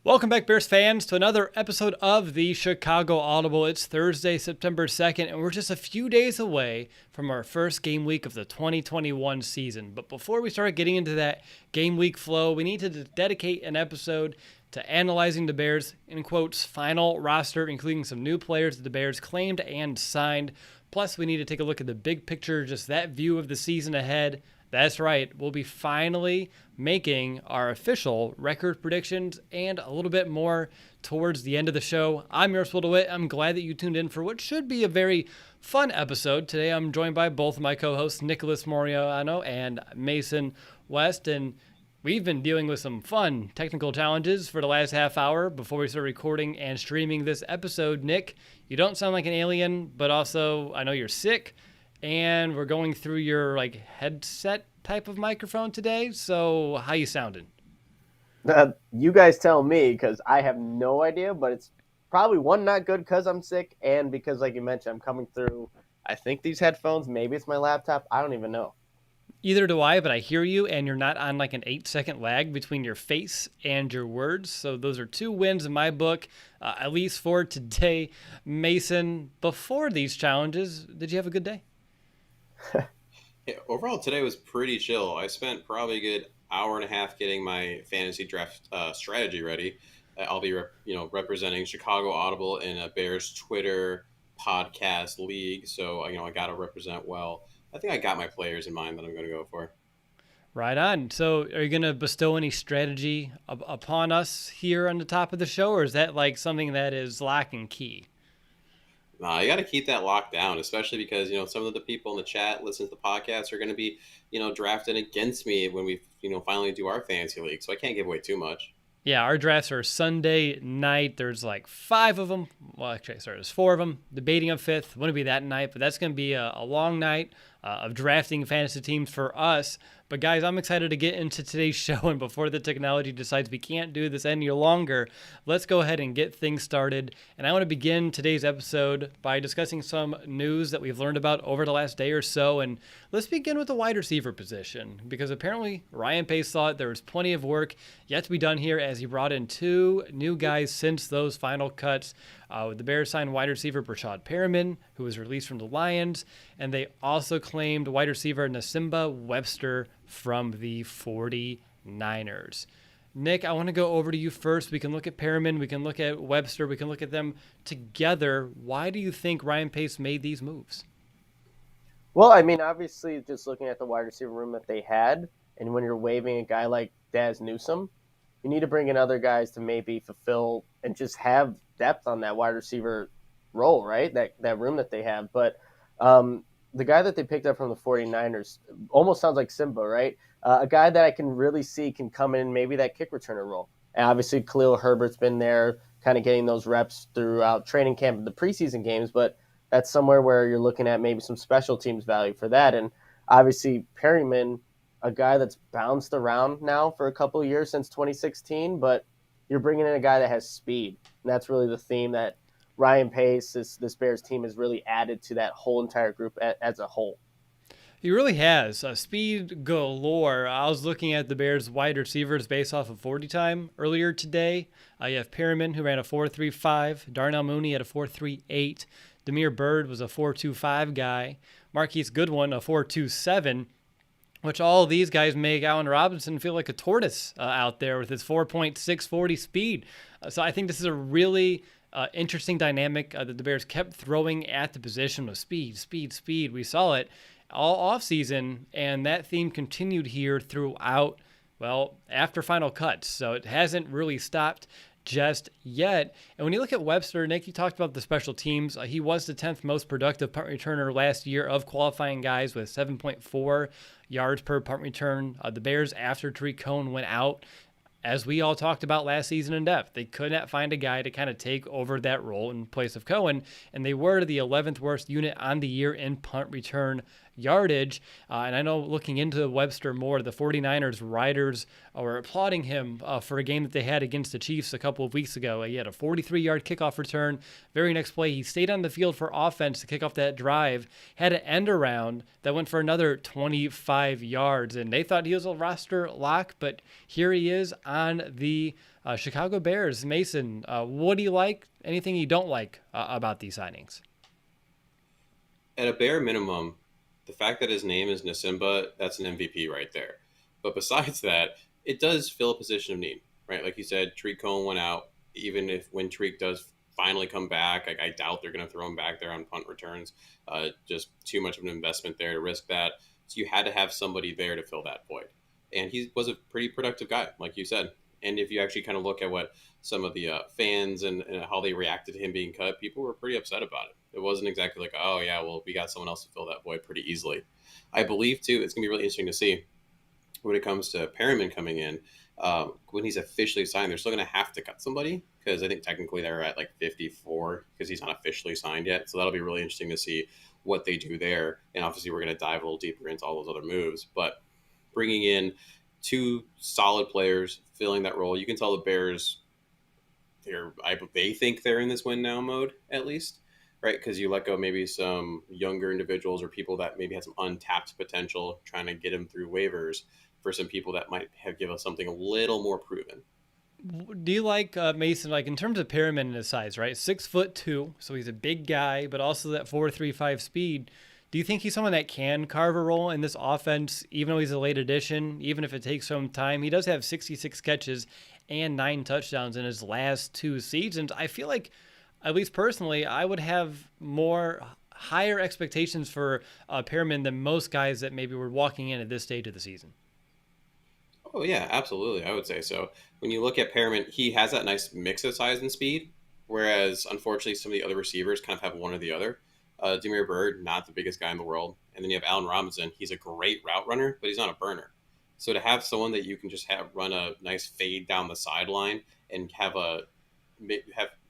Welcome back, Bears fans, to another episode of the Chicago Audible. It's Thursday, September 2nd, and we're just a few days away from our first game week of the 2021 season. But before we start getting into that game week flow, we need to dedicate an episode to analyzing the Bears' in quotes final roster, including some new players that the Bears claimed and signed. Plus, we need to take a look at the big picture, just that view of the season ahead. That's right, we'll be finally making our official record predictions and a little bit more towards the end of the show. I'm yours, Will DeWitt. I'm glad that you tuned in for what should be a very fun episode. Today I'm joined by both of my co-hosts, Nicholas Moriano and Mason West, and we've been dealing with some fun technical challenges for the last half hour before we start recording and streaming this episode. Nick, you don't sound like an alien, but also I know you're sick. And we're going through your headset type of microphone today. So how you sounding? You guys tell me, because I have no idea, but it's probably one, not good because I'm sick, and because, like you mentioned, I'm coming through, I think, these headphones. Maybe it's my laptop. I don't even know. Either do I, but I hear you, and you're not on like an 8-second lag between your face and your words. So those are two wins in my book, at least for today. Mason, before these challenges, did you have a good day? Yeah, overall today was pretty chill. I spent probably a good hour and a half getting my fantasy draft strategy ready. I'll be representing Chicago Audible in a Bears Twitter podcast league, so I got to represent well. I think I got my players in mind that I'm going to go for. Right on. So are you going to bestow any strategy upon us here on the top of the show, or is that like something that is lock and key? You got to keep that locked down, especially because, some of the people in the chat listening to the podcast are going to be, drafted against me when we, finally do our fantasy league. So I can't give away too much. Yeah, our drafts are Sunday night. There's like 5 of them. Well, actually, sorry, there's 4 of them. Debating a 5th. Wouldn't be that night, but that's going to be a long night of drafting fantasy teams for us. But guys, I'm excited to get into today's show. And before the technology decides we can't do this any longer, let's go ahead and get things started. And I want to begin today's episode by discussing some news that we've learned about over the last day or so. And let's begin with the wide receiver position, because apparently Ryan Pace thought there was plenty of work yet to be done here as he brought in 2 new guys since those final cuts. The Bears signed wide receiver Breshad Perriman, who was released from the Lions, and they also claimed wide receiver Nsimba Webster from the 49ers. Nick, I want to go over to you first. We can look at Perriman, we can look at Webster, we can look at them together. Why do you think Ryan Pace made these moves? Well, I mean, obviously, just looking at the wide receiver room that they had, and when you're waiving a guy like Daz Newsome, you need to bring in other guys to maybe fulfill and just have depth on that wide receiver role, right? That room that they have. But the guy that they picked up from the 49ers almost sounds like Nsimba, right? A guy that I can really see can come in maybe that kick returner role. And obviously, Khalil Herbert's been there kind of getting those reps throughout training camp and the preseason games, but that's somewhere where you're looking at maybe some special teams value for that. And obviously, Perryman, a guy that's bounced around now for a couple of years since 2016, but you're bringing in a guy that has speed. And that's really the theme that Ryan Pace, this Bears team, has really added to that whole entire group as a whole. He really has. Speed galore. I was looking at the Bears wide receivers based off of 40 time earlier today. You have Perriman, who ran a 4.35. Darnell Mooney had a 4.38. Damiere Byrd was a 4.25 guy. Marquise Goodwin, a 4.27. Which all of these guys make Allen Robinson feel like a tortoise out there with his 4.640 speed. So I think this is a really interesting dynamic that the Bears kept throwing at the position of speed. We saw it all offseason, and that theme continued here throughout, after final cuts. So it hasn't really stopped just yet. And when you look at Webster, Nick, you talked about the special teams. He was the 10th most productive punt returner last year of qualifying guys with 7.4 yards per punt return. The Bears, after Tariq Cohen went out, as we all talked about last season in depth, they could not find a guy to kind of take over that role in place of Cohen, and they were the 11th worst unit on the year in punt return yardage. And I know looking into Webster more, the 49ers writers were applauding him for a game that they had against the Chiefs a couple of weeks ago. He had a 43-yard kickoff return. Very next play, he stayed on the field for offense to kick off that drive, had an end around that went for another 25 yards. And they thought he was a roster lock, but here he is on the Chicago Bears. Mason, what do you like? Anything you don't like about these signings? At a bare minimum, the fact that his name is Nsimba, that's an MVP right there. But besides that, it does fill a position of need, right? Like you said, Tariq Cohen went out. Even if when Tariq does finally come back, I doubt they're going to throw him back there on punt returns. Just too much of an investment there to risk that. So you had to have somebody there to fill that void. And he was a pretty productive guy, like you said. And if you actually kind of look at what some of the fans and how they reacted to him being cut, people were pretty upset about it. It wasn't exactly like, oh, yeah, well, we got someone else to fill that void pretty easily. I believe, too, it's going to be really interesting to see when it comes to Perriman coming in. When he's officially signed, they're still going to have to cut somebody because I think technically they're at like 54 because he's not officially signed yet. So that'll be really interesting to see what they do there. And obviously, we're going to dive a little deeper into all those other moves. But bringing in two solid players filling that role, you can tell the Bears they think they're in this win now mode at least, right? Because you let go maybe some younger individuals or people that maybe had some untapped potential, trying to get them through waivers for some people that might have given us something a little more proven. Do you like Mason, like in terms of Perriman and his size, right? 6'2", so he's a big guy, but also that 4.35 speed. Do you think he's someone that can carve a role in this offense, even though he's a late addition, even if it takes some time? He does have 66 catches and 9 touchdowns in his last 2 seasons. I feel like, at least personally, I would have higher expectations for Perriman than most guys that maybe were walking in at this stage of the season. Oh, yeah, absolutely. I would say so. When you look at Perriman, he has that nice mix of size and speed, whereas, unfortunately, some of the other receivers kind of have one or the other. Demir Bird, not the biggest guy in the world. And then you have Allen Robinson. He's a great route runner, but he's not a burner. So to have someone that you can just have run a nice fade down the sideline and have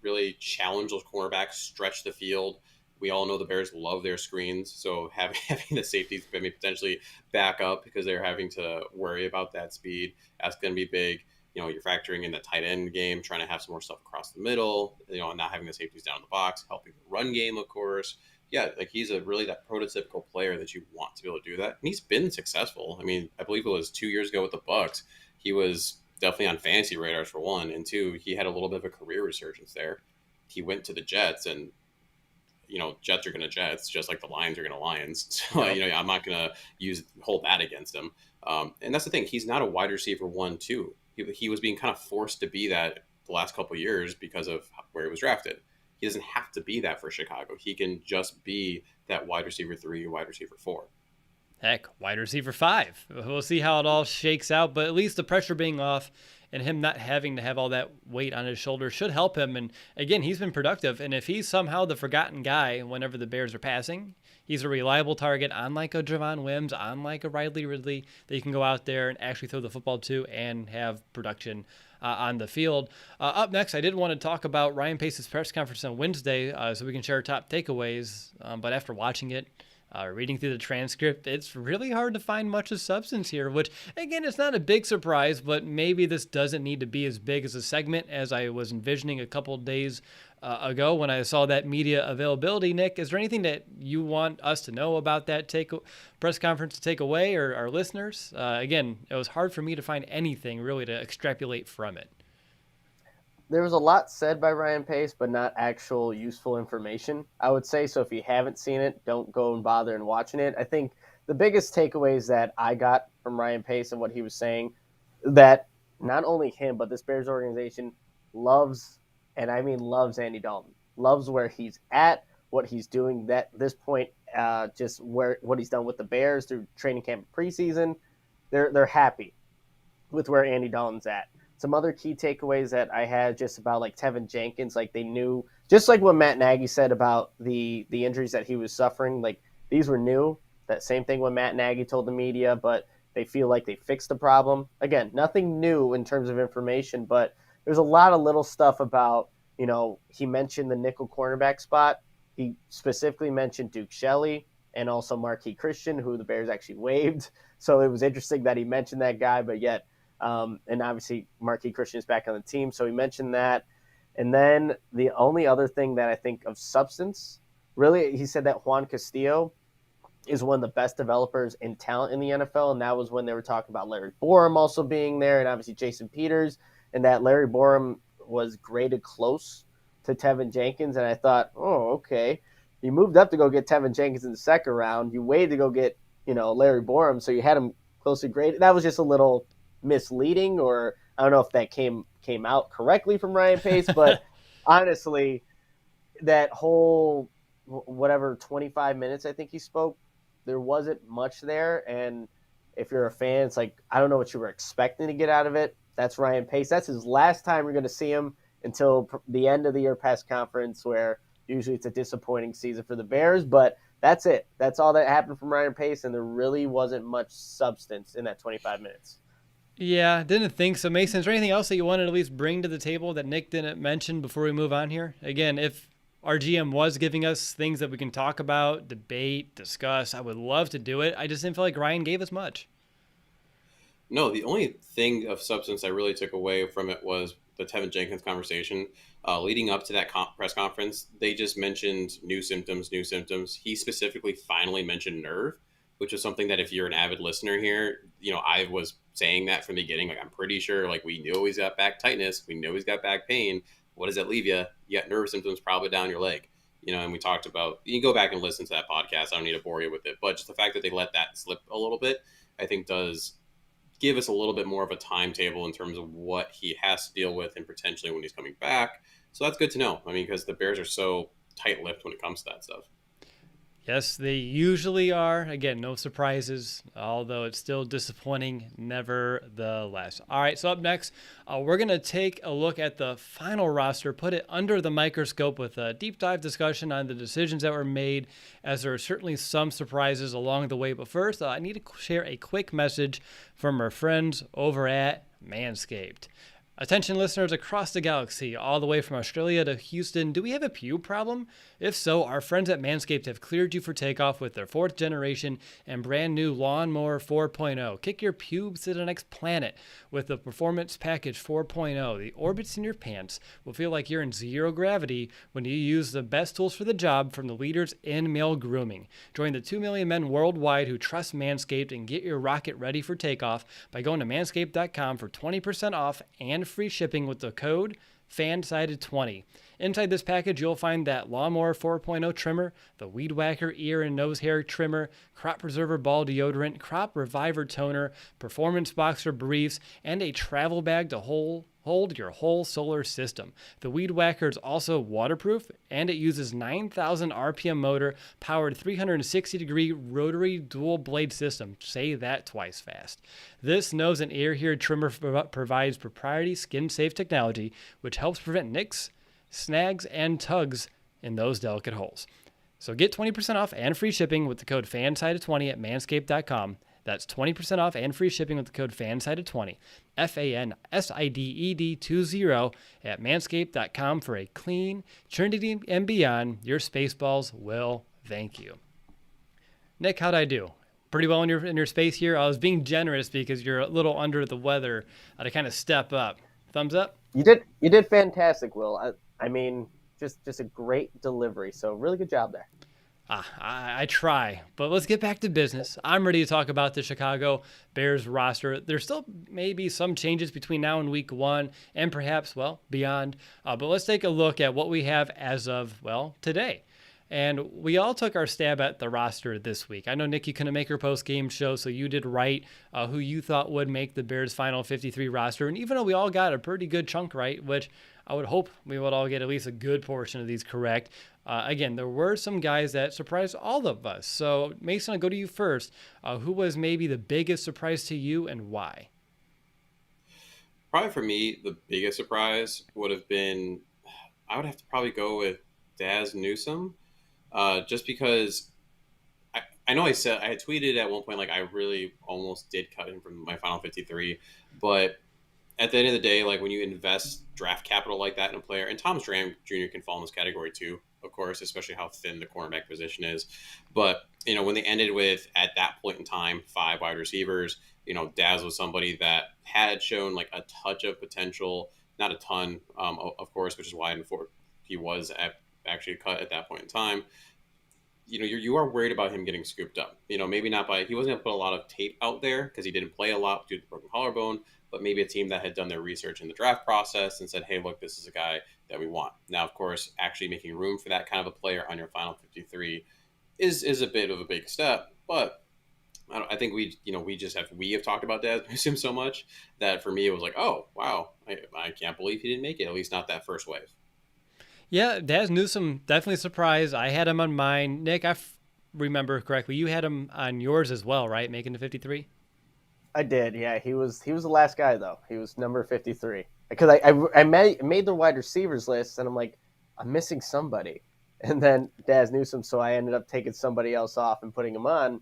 really challenge those cornerbacks, stretch the field. We all know the Bears love their screens. So having the safeties maybe potentially back up because they're having to worry about that speed, that's going to be big. You're factoring in the tight end game, trying to have some more stuff across the middle, and not having the safeties down in the box, helping the run game, of course. Yeah, like he's really that prototypical player that you want to be able to do that. And he's been successful. I mean, I believe it was 2 years ago with the Bucks. He was definitely on fantasy radars for one. And two, he had a little bit of a career resurgence there. He went to the Jets and, Jets are going to Jets, just like the Lions are going to Lions. So, I'm not going to hold that against him. And that's the thing. He's not a wide receiver 1-2. He was being kind of forced to be that the last couple of years because of where he was drafted. He doesn't have to be that for Chicago. He can just be that wide receiver 3 or wide receiver 4. Heck, wide receiver 5. We'll see how it all shakes out, but at least the pressure being off and him not having to have all that weight on his shoulders should help him. And again, he's been productive. And if he's somehow the forgotten guy whenever the Bears are passing, he's a reliable target on like a Javon Wims, on like a Riley Ridley that you can go out there and actually throw the football to and have production on the field. Up next, I did want to talk about Ryan Pace's press conference on Wednesday so we can share our top takeaways. But after watching it, reading through the transcript, it's really hard to find much of substance here, which, again, it's not a big surprise, but maybe this doesn't need to be as big as a segment as I was envisioning a couple of days ago when I saw that media availability. Nick, is there anything that you want us to know about that press conference to take away, or our listeners? Again, it was hard for me to find anything really to extrapolate from it. There was a lot said by Ryan Pace, but not actual useful information, I would say. So if you haven't seen it, don't go and bother and watching it. I think the biggest takeaways that I got from Ryan Pace and what he was saying, that not only him, but this Bears organization loves, and I mean loves, Andy Dalton. Loves where he's at, what he's doing at this point, just what he's done with the Bears through training camp and preseason. They're happy with where Andy Dalton's at. Some other key takeaways that I had just about like Tevin Jenkins, like they knew, just like what Matt Nagy said about the injuries that he was suffering, like these were new. That same thing when Matt Nagy told the media, but they feel like they fixed the problem. Again, nothing new in terms of information, but there's a lot of little stuff about, he mentioned the nickel cornerback spot. He specifically mentioned Duke Shelley. and also Marquis Christian, who the Bears actually waived. So it was interesting that he mentioned that guy, but yet, and obviously Marquis Christian is back on the team, so he mentioned that. And then the only other thing that I think of substance, really, he said that Juan Castillo is one of the best developers in talent in the NFL, and that was when they were talking about Larry Borum also being there, and obviously Jason Peters, and that Larry Borum was graded close to Tevin Jenkins, and I thought, oh, okay. You moved up to go get Tevin Jenkins in the second round. You waited to go get, Larry Borum, so you had him closely graded. That was just a little misleading, or I don't know if that came out correctly from Ryan Pace, but honestly, that whole 25 minutes I think he spoke, there wasn't much there. And if you're a fan, it's like, I don't know what you were expecting to get out of it. That's Ryan Pace. That's his last time you're going to see him until the end of the year press conference, where usually it's a disappointing season for the Bears. But that's it. That's all that happened from Ryan Pace, and there really wasn't much substance in that 25 minutes. Yeah, didn't think so. Mason, is there anything else that you wanted to at least bring to the table that Nick didn't mention before we move on here? Again, if our GM was giving us things that we can talk about, debate, discuss, I would love to do it. I just didn't feel like Ryan gave us much. No, the only thing of substance I really took away from it was the Tevin Jenkins conversation. Leading up to that press conference, they just mentioned new symptoms. He specifically finally mentioned nerve, which is something that if you're an avid listener here, I was saying that from the beginning. Like, I'm pretty sure, like, we knew he's got back tightness. We know he's got back pain. What does that leave you? You got nerve symptoms probably down your leg. And we talked about, you can go back and listen to that podcast. I don't need to bore you with it. But just the fact that they let that slip a little bit, I think does give us a little bit more of a timetable in terms of what he has to deal with and potentially when he's coming back. So that's good to know. I mean, because the Bears are so tight-lipped when it comes to that stuff. Yes, they usually are. Again, no surprises, although it's still disappointing nevertheless. All right, so up next, we're going to take a look at the final roster, put it under the microscope with a deep dive discussion on the decisions that were made, as there are certainly some surprises along the way. But first, I need to share a quick message from our friends over at Manscaped. Attention listeners across the galaxy, all the way from Australia to Houston, do we have a pube problem? If so, our friends at Manscaped have cleared you for takeoff with their 4th generation and brand new Lawnmower 4.0. Kick your pubes to the next planet with the Performance Package 4.0. The orbits in your pants will feel like you're in zero gravity when you use the best tools for the job from the leaders in male grooming. Join the 2 million men worldwide who trust Manscaped and get your rocket ready for takeoff by going to manscaped.com for 20% off and free shipping with the code FANSIDED20. Inside this package, you'll find that Lawnmower 4.0 trimmer, the Weed Whacker ear and nose hair trimmer, Crop Preserver ball deodorant, Crop Reviver toner, Performance Boxer briefs, and a travel bag to hold your whole solar system. The Weed Whacker is also waterproof, and it uses 9,000 RPM motor powered 360-degree rotary dual blade system. Say that twice fast. This nose and ear hair trimmer provides proprietary skin-safe technology, which helps prevent nicks, snags, and tugs in those delicate holes. So get 20% off and free shipping with the code FANSIDED20 at manscaped.com. That's 20% off and free shipping with the code FANSIDED20, FANSIDED20 at manscaped.com for a clean, Trinity and beyond. Your Spaceballs will thank you. Nick, how'd I do? Pretty well in your space here. I was being generous because you're a little under the weather to kind of step up. Thumbs up? You did fantastic, Will. I mean, just a great delivery. So really good job there. I try, but let's get back to business. I'm ready to talk about the Chicago Bears roster. There's still maybe some changes between now and week 1 and perhaps, beyond. But let's take a look at what we have as of, today. And we all took our stab at the roster this week. I know, Nick, you couldn't make your post-game show, so you did write who you thought would make the Bears' final 53 roster. And even though we all got a pretty good chunk right, which I would hope we would all get at least a good portion of these correct, again, there were some guys that surprised all of us. So, Mason, I'll go to you first. Who was maybe the biggest surprise to you and why? Probably for me, the biggest surprise would have been, I would have to probably go with Daz Newsome. Just because I know I had tweeted at one point, like, I really almost did cut him from my final 53, but at the end of the day, like when you invest draft capital like that in a player, and Thomas Graham Jr. can fall in this category too, of course, especially how thin the cornerback position is. But, when they ended with, at that point in time, 5 wide receivers, Daz was somebody that had shown like a touch of potential, not a ton, of course, which is why he was actually cut at that point in time. You are worried about him getting scooped up. Maybe not he wasn't going to put a lot of tape out there because he didn't play a lot due to the broken collarbone, but maybe a team that had done their research in the draft process and said, hey, look, this is a guy that we want. Now, of course, actually making room for that kind of a player on your final 53 is a bit of a big step, but I think we have talked about Daz Newsome so much that for me it was like, oh wow, I can't believe he didn't make it, at least not that first wave. Yeah, Daz Newsome definitely surprised. I had him on mine. Nick, remember correctly, you had him on yours as well, right? Making the 53. I did, yeah. He was the last guy though. He was number 53 because I made the wide receivers list and I'm like, I'm missing somebody, and then Daz Newsome, so I ended up taking somebody else off and putting him on.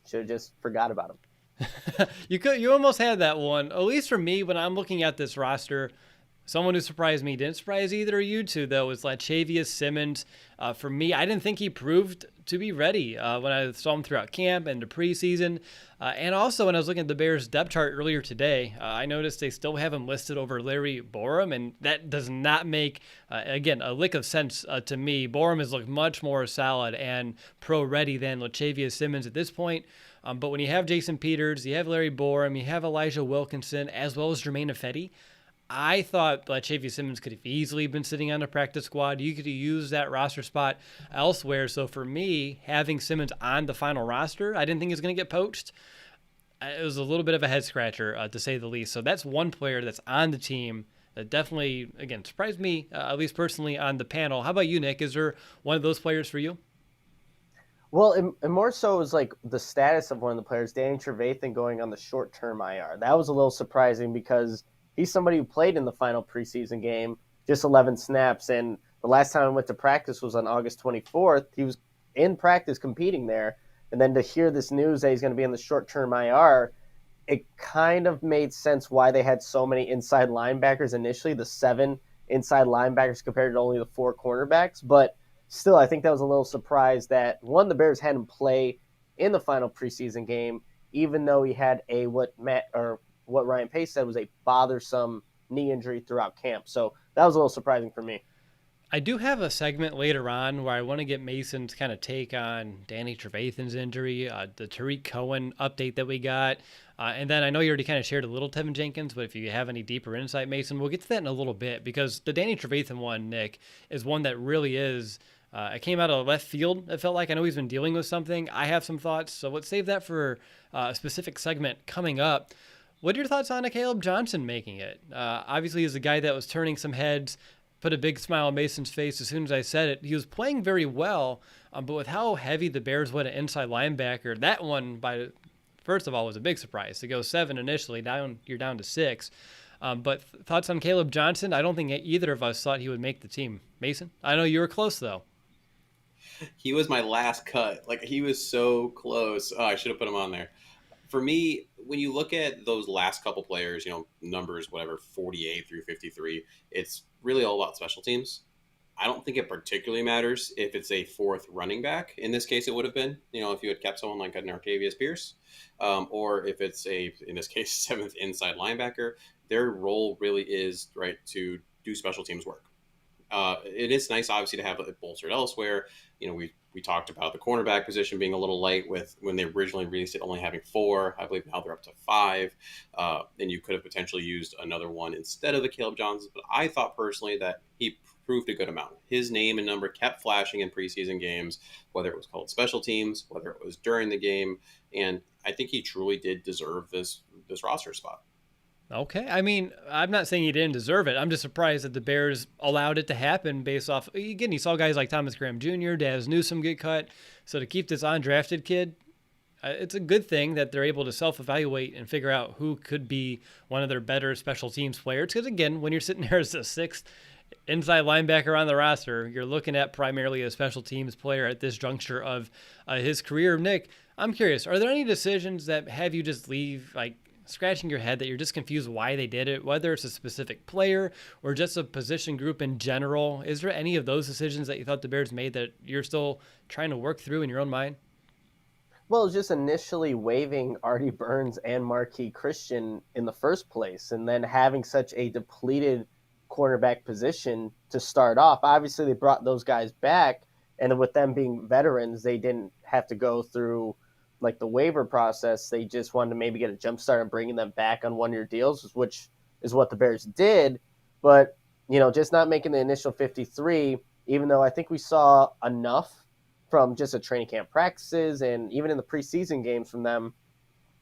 Should have just forgot about him. You almost had that one. At least for me, when I'm looking at this roster, someone who surprised me, didn't surprise either of you two, though, was like Chavious Simmons. For me, I didn't think he proved to be ready when I saw him throughout camp and the preseason. And also, when I was looking at the Bears depth chart earlier today, I noticed they still have him listed over Larry Borom, and that does not make, again, a lick of sense to me. Borom has looked much more solid and pro-ready than Chavious Simmons at this point. But when you have Jason Peters, you have Larry Borom, you have Elijah Wilkinson, as well as Jermaine Ifedi, I thought Chavious Simmons could have easily been sitting on a practice squad. You could have used that roster spot elsewhere. So for me, having Simmons on the final roster, I didn't think he was going to get poached. It was a little bit of a head scratcher, to say the least. So that's one player that's on the team that definitely, again, surprised me, at least personally, on the panel. How about you, Nick? Is there one of those players for you? Well, and more so was like the status of one of the players, Danny Trevathan, going on the short-term IR. That was a little surprising because he's somebody who played in the final preseason game, just 11 snaps. And the last time I went to practice was on August 24th. He was in practice competing there. And then to hear this news that he's going to be in the short-term IR, it kind of made sense why they had so many inside linebackers initially, the 7 inside linebackers compared to only the 4 cornerbacks. But still, I think that was a little surprise that, one, the Bears had him play in the final preseason game, even though he had what Ryan Pace said was a bothersome knee injury throughout camp. So that was a little surprising for me. I do have a segment later on where I want to get Mason's kind of take on Danny Trevathan's injury, the Tariq Cohen update that we got. And then I know you already kind of shared a little Tevin Jenkins, but if you have any deeper insight, Mason, we'll get to that in a little bit, because the Danny Trevathan one, Nick, is one that really is, it came out of left field, it felt like. I know he's been dealing with something. I have some thoughts, so let's save that for a specific segment coming up. What are your thoughts on Caleb Johnson making it? Obviously, he's a guy that was turning some heads, put a big smile on Mason's face as soon as I said it. He was playing very well, but with how heavy the Bears went at inside linebacker, that one, first of all, was a big surprise. To go 7 initially, you're down to 6. But thoughts on Caleb Johnson? I don't think either of us thought he would make the team. Mason? I know you were close, though. He was my last cut. Like, he was so close. Oh, I should have put him on there. For me, when you look at those last couple players, numbers, whatever, 48 through 53, it's really all about special teams. I don't think it particularly matters if it's a 4th running back. In this case, it would have been, if you had kept someone like an Artavius Pierce, or if it's in this case, 7th inside linebacker. Their role really is, right, to do special teams work. It is nice, obviously, to have it bolstered elsewhere. We talked about the cornerback position being a little light with when they originally released it, only having 4. I believe now they're up to 5. And you could have potentially used another one instead of the Caleb Johnson. But I thought personally that he proved a good amount. His name and number kept flashing in preseason games, whether it was called special teams, whether it was during the game. And I think he truly did deserve this roster spot. Okay. I mean, I'm not saying he didn't deserve it. I'm just surprised that the Bears allowed it to happen based off, again, you saw guys like Thomas Graham Jr., Daz Newsome get cut. So to keep this undrafted kid, it's a good thing that they're able to self-evaluate and figure out who could be one of their better special teams players. Because again, when you're sitting there as a 6th inside linebacker on the roster, you're looking at primarily a special teams player at this juncture of his career. Nick, I'm curious, are there any decisions that have you just leave, scratching your head that you're just confused why they did it, whether it's a specific player or just a position group in general? Is there any of those decisions that you thought the Bears made that you're still trying to work through in your own mind? Well, it's just initially waiving Artie Burns and Marquis Christian in the first place, and then having such a depleted cornerback position to start off. Obviously, they brought those guys back, and with them being veterans, they didn't have to go through like the waiver process. They just wanted to maybe get a jump start on bringing them back on one-year deals, which is what the Bears did. But, just not making the initial 53, even though I think we saw enough from just a training camp practices and even in the preseason games from them,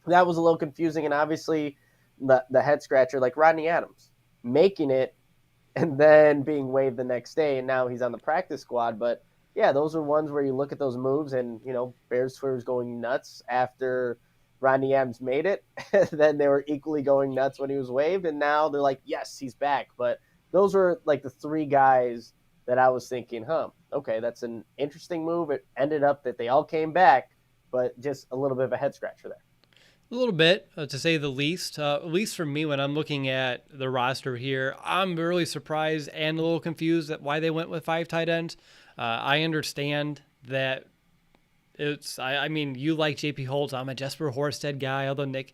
that was a little confusing. And obviously the head scratcher, like Rodney Adams, making it and then being waived the next day, and now he's on the practice squad. But yeah, those are ones where you look at those moves and, Bears Twitter was going nuts after Rodney Adams made it. Then they were equally going nuts when he was waived, and now they're like, yes, he's back. But those were like the three guys that I was thinking, okay, that's an interesting move. It ended up that they all came back, but just a little bit of a head scratcher there. A little bit, to say the least. At least for me, when I'm looking at the roster here, I'm really surprised and a little confused at why they went with 5 tight ends. I understand that I mean, you like JP Holtz. I'm a Jesper Horsted guy, although Nick,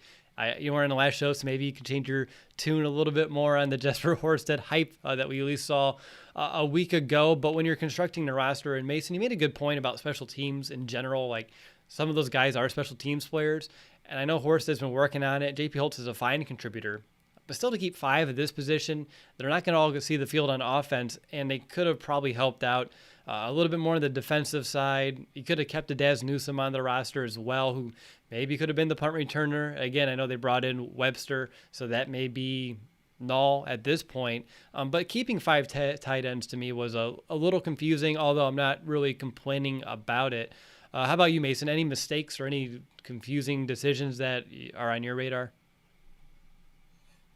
you were in the last show, so maybe you can change your tune a little bit more on the Jesper Horsted hype that we at least saw a week ago. But when you're constructing the roster, and Mason, you made a good point about special teams in general. Like, some of those guys are special teams players, and I know Horsted's been working on it. JP Holtz is a fine contributor, but still to keep 5 at this position, they're not going to all see the field on offense, and they could have probably helped out a little bit more on the defensive side. You could have kept a Daz Newsome on the roster as well, who maybe could have been the punt returner. Again, I know they brought in Webster, so that may be null at this point. But keeping 5 tight ends to me was a little confusing, although I'm not really complaining about it. How about you, Mason? Any mistakes or any confusing decisions that are on your radar?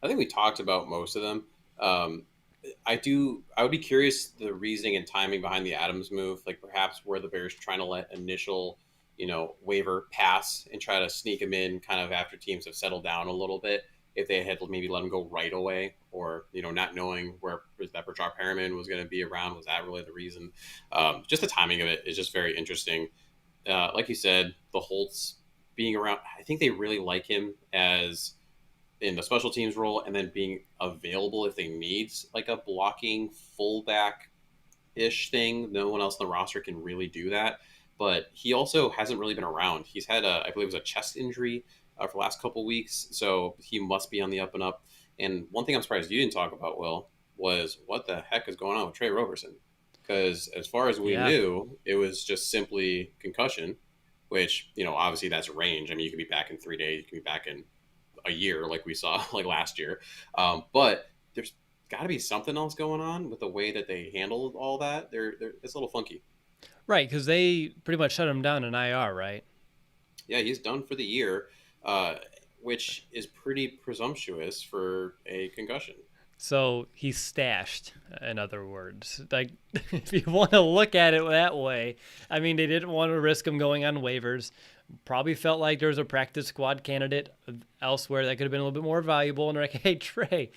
I think we talked about most of them. I would be curious the reasoning and timing behind the Adams move. Like, perhaps were the Bears trying to let initial, waiver pass and try to sneak him in kind of after teams have settled down a little bit. If they had maybe let him go right away, or, not knowing where that Breshad Perriman was going to be around, was that really the reason? Just the timing of it is just very interesting. Like you said, the Holtz being around, I think they really like him as in the special teams role, and then being available if they need like a blocking fullback ish thing. No one else on the roster can really do that, but he also hasn't really been around. He's had I believe it was a chest injury for the last couple weeks, so he must be on the up and up. And one thing I'm surprised you didn't talk about, Will, was what the heck is going on with Tre Roberson? Because as far as we knew, it was just simply concussion, which, obviously that's range. I mean, you could be back in 3 days, you could be back in a year like we saw like last year. But there's got to be something else going on with the way that they handled all that. It's a little funky. Right, because they pretty much shut him down in IR, right? Yeah, he's done for the year, which is pretty presumptuous for a concussion. So he's stashed, in other words. Like, if you want to look at it that way, I mean, they didn't want to risk him going on waivers. Probably felt like there was a practice squad candidate elsewhere that could have been a little bit more valuable. And they're like, hey, Trey,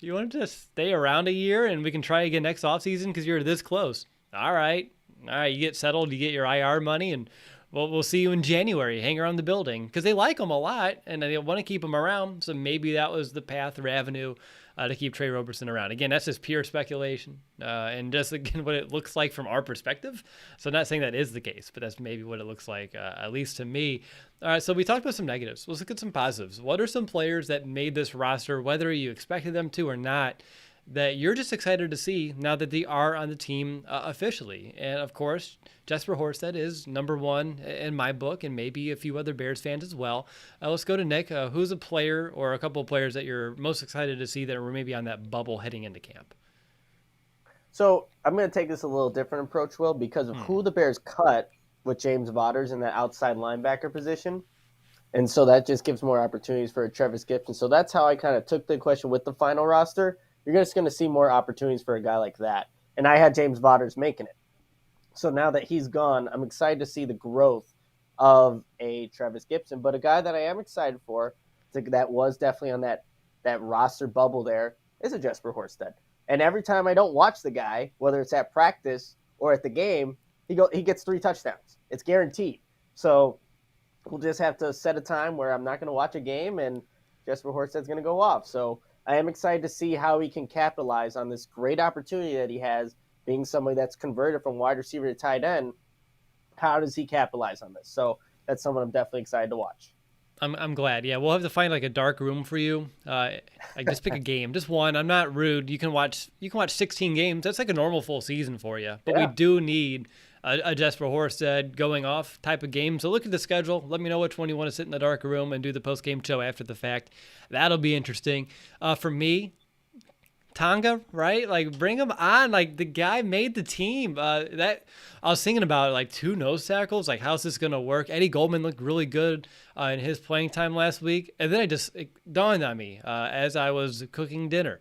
you want to just stay around a year and we can try again next offseason because you're this close? All right, you get settled, you get your IR money, and we'll see you in January. Hang around the building because they like him a lot and they want to keep him around. So maybe that was the path or avenue to keep Tre Roberson around. Again, that's just pure speculation and just, again, what it looks like from our perspective. So I'm not saying that is the case, but that's maybe what it looks like, at least to me. All right, so we talked about some negatives. Let's look at some positives. What are some players that made this roster, whether you expected them to or not, that you're just excited to see now that they are on the team officially? And, of course, Jesper Horsted is number one in my book, and maybe a few other Bears fans as well. Let's go to Nick. Who's a player or a couple of players that you're most excited to see that were maybe on that bubble heading into camp? So I'm going to take this a little different approach, Will, because of who the Bears cut with James Vaughters in that outside linebacker position. And so that just gives more opportunities for Travis Gibson. So that's how I kind of took the question with the final roster. You're just going to see more opportunities for a guy like that. And I had James Vaughters making it. So now that he's gone, I'm excited to see the growth of a Travis Gibson. But a guy that I am excited for that was definitely on that roster bubble there is a Jesper Horsted. And every time I don't watch the guy, whether it's at practice or at the game, he gets 3 touchdowns. It's guaranteed. So we'll just have to set a time where I'm not going to watch a game and Jesper Horsted's going to go off. So I am excited to see how he can capitalize on this great opportunity that he has, being somebody that's converted from wide receiver to tight end. How does he capitalize on this? So that's someone I'm definitely excited to watch. I'm glad. Yeah, we'll have to find like a dark room for you. Like just pick a game, just one. I'm not rude. You can watch 16 games. That's like a normal full season for you. But we do need a Jesper Horsted going off type of game. So look at the schedule. Let me know which one you want to sit in the dark room and do the post game show after the fact. That'll be interesting. For me, Tonga, right? Like bring him on. Like the guy made the team. That I was thinking about like 2 nose tackles. Like how's this gonna work? Eddie Goldman looked really good in his playing time last week, and then it dawned on me as I was cooking dinner.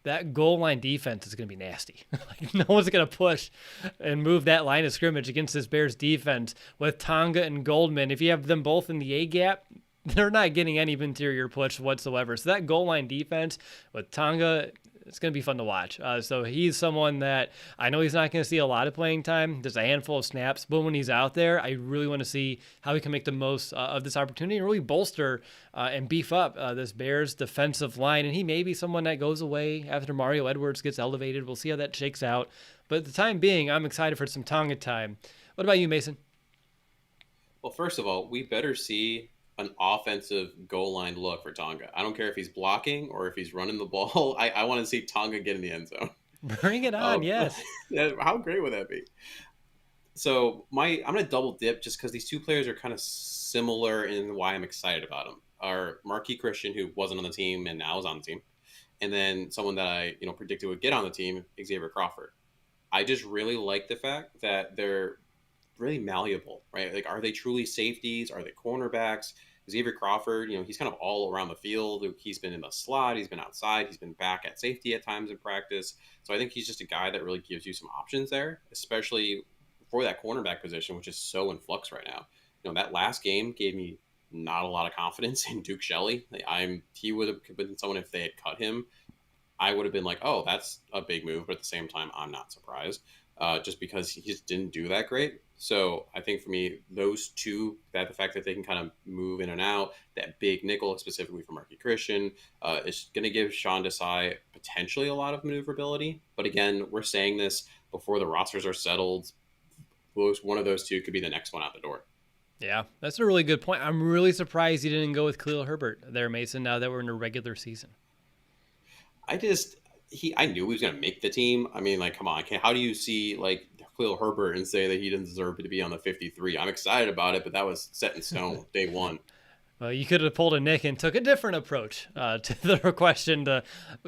That goal line defense is going to be nasty. Like no one's going to push and move that line of scrimmage against this Bears defense with Tonga and Goldman. If you have them both in the A gap, they're not getting any interior push whatsoever. So that goal line defense with Tonga, it's going to be fun to watch. So he's someone that I know he's not going to see a lot of playing time, just a handful of snaps. But when he's out there, I really want to see how he can make the most of this opportunity and really bolster and beef up this Bears defensive line. And he may be someone that goes away after Mario Edwards gets elevated. We'll see how that shakes out. But at the time being, I'm excited for some Tonga time. What about you, Mason? Well, first of all, we better see an offensive goal line look for Tonga. I don't care if he's blocking or if he's running the ball. I want to see Tonga get in the end zone. Bring it on, yes. How great would that be? So I'm going to double dip just because these 2 players are kind of similar in why I'm excited about them. Are Marquis Christian, who wasn't on the team and now is on the team, and then someone that I predicted would get on the team, Xavier Crawford. I just really like the fact that they're really malleable, right? Like, are they truly safeties? Are they cornerbacks? Xavier Crawford, he's kind of all around the field. He's been in the slot. He's been outside. He's been back at safety at times in practice. So I think he's just a guy that really gives you some options there, especially for that cornerback position, which is so in flux right now. That last game gave me not a lot of confidence in Duke Shelley. He would have been someone, if they had cut him, I would have been like, oh, that's a big move. But at the same time, I'm not surprised just because he just didn't do that great. So I think for me, those 2, that the fact that they can kind of move in and out, that big nickel, specifically for Marquis Christian, is going to give Sean Desai potentially a lot of maneuverability. But again, we're saying this before the rosters are settled. One of those 2 could be the next one out the door. Yeah, that's a really good point. I'm really surprised you didn't go with Khalil Herbert there, Mason, now that we're in a regular season. I knew he was going to make the team. I mean, like, come on. How do you see, like, Khalil Herbert and say that he didn't deserve to be on the 53? I'm excited about it, but that was set in stone day one. Well, you could have pulled a Nick and took a different approach to the question to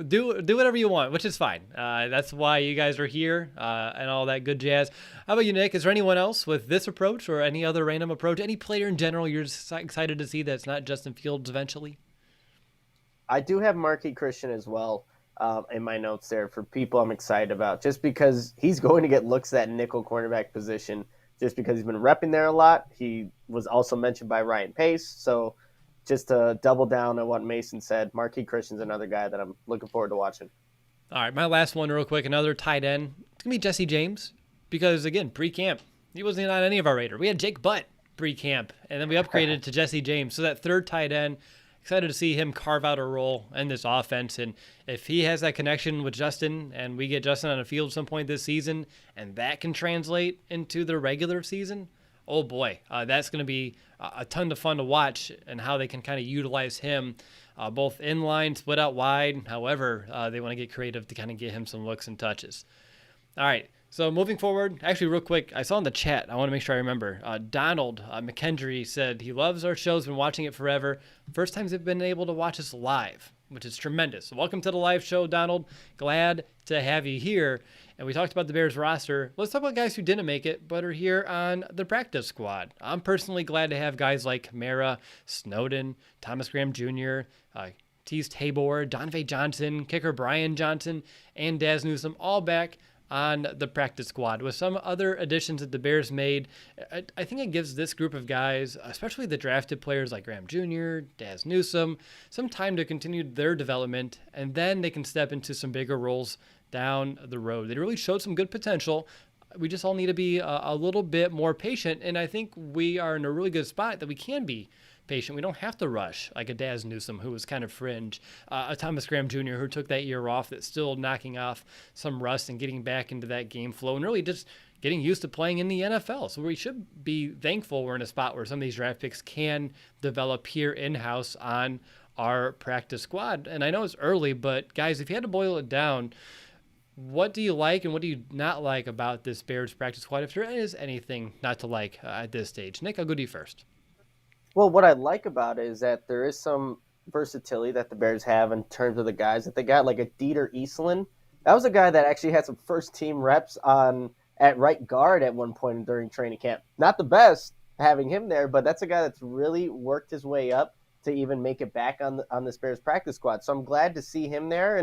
do whatever you want, which is fine. That's why you guys are here and all that good jazz. How about you, Nick? Is there anyone else with this approach or any other random approach? Any player in general you're just excited to see that's not Justin Fields eventually? I do have Marquis Christian as well. In my notes there for people I'm excited about, just because he's going to get looks at nickel cornerback position just because he's been repping there a lot. He was also mentioned by Ryan Pace. So just to double down on what Mason said, Marquis Christian's another guy that I'm looking forward to watching. All right, my last one real quick, another tight end. It's going to be Jesse James because, again, pre-camp, he wasn't on any of our radar. We had Jake Butt pre-camp, and then we upgraded to Jesse James. So that third tight end, excited to see him carve out a role in this offense. And if he has that connection with Justin and we get Justin on the field at some point this season and that can translate into the regular season, oh boy, that's going to be a ton of fun to watch and how they can kind of utilize him both in line, split out wide, however they want to get creative to kind of get him some looks and touches. All right. So moving forward, actually real quick, I saw in the chat, I want to make sure I remember, Donald McKendry said he loves our shows, been watching it forever. First times they've been able to watch us live, which is tremendous. So welcome to the live show, Donald. Glad to have you here. And we talked about the Bears roster. Let's talk about guys who didn't make it, but are here on the practice squad. I'm personally glad to have guys like Kamara, Snowden, Thomas Graham Jr., Tease Tabor, Donovan Johnson, kicker Brian Johnson, and Daz Newsome all back on the practice squad. With some other additions that the Bears made, I think it gives this group of guys, especially the drafted players like Graham Jr., Daz Newsome, some time to continue their development, and then they can step into some bigger roles down the road. They really showed some good potential. We just all need to be a little bit more patient, and I think we are in a really good spot that we can be patient. We don't have to rush like a Daz Newsome, who was kind of fringe, a Thomas Graham Jr., who took that year off, that's still knocking off some rust and getting back into that game flow and really just getting used to playing in the NFL. So we should be thankful we're in a spot where some of these draft picks can develop here in-house on our practice squad. And I know it's early, but guys, if you had to boil it down, what do you like and what do you not like about this Bears practice squad, if there is anything not to like at this stage? Nick, I'll go to you first. Well, what I like about it is that there is some versatility that the Bears have in terms of the guys that they got, like a Dieter Eastland. That was a guy that actually had some first-team reps at right guard at one point during training camp. Not the best having him there, but that's a guy that's really worked his way up to even make it back on this Bears practice squad. So I'm glad to see him there.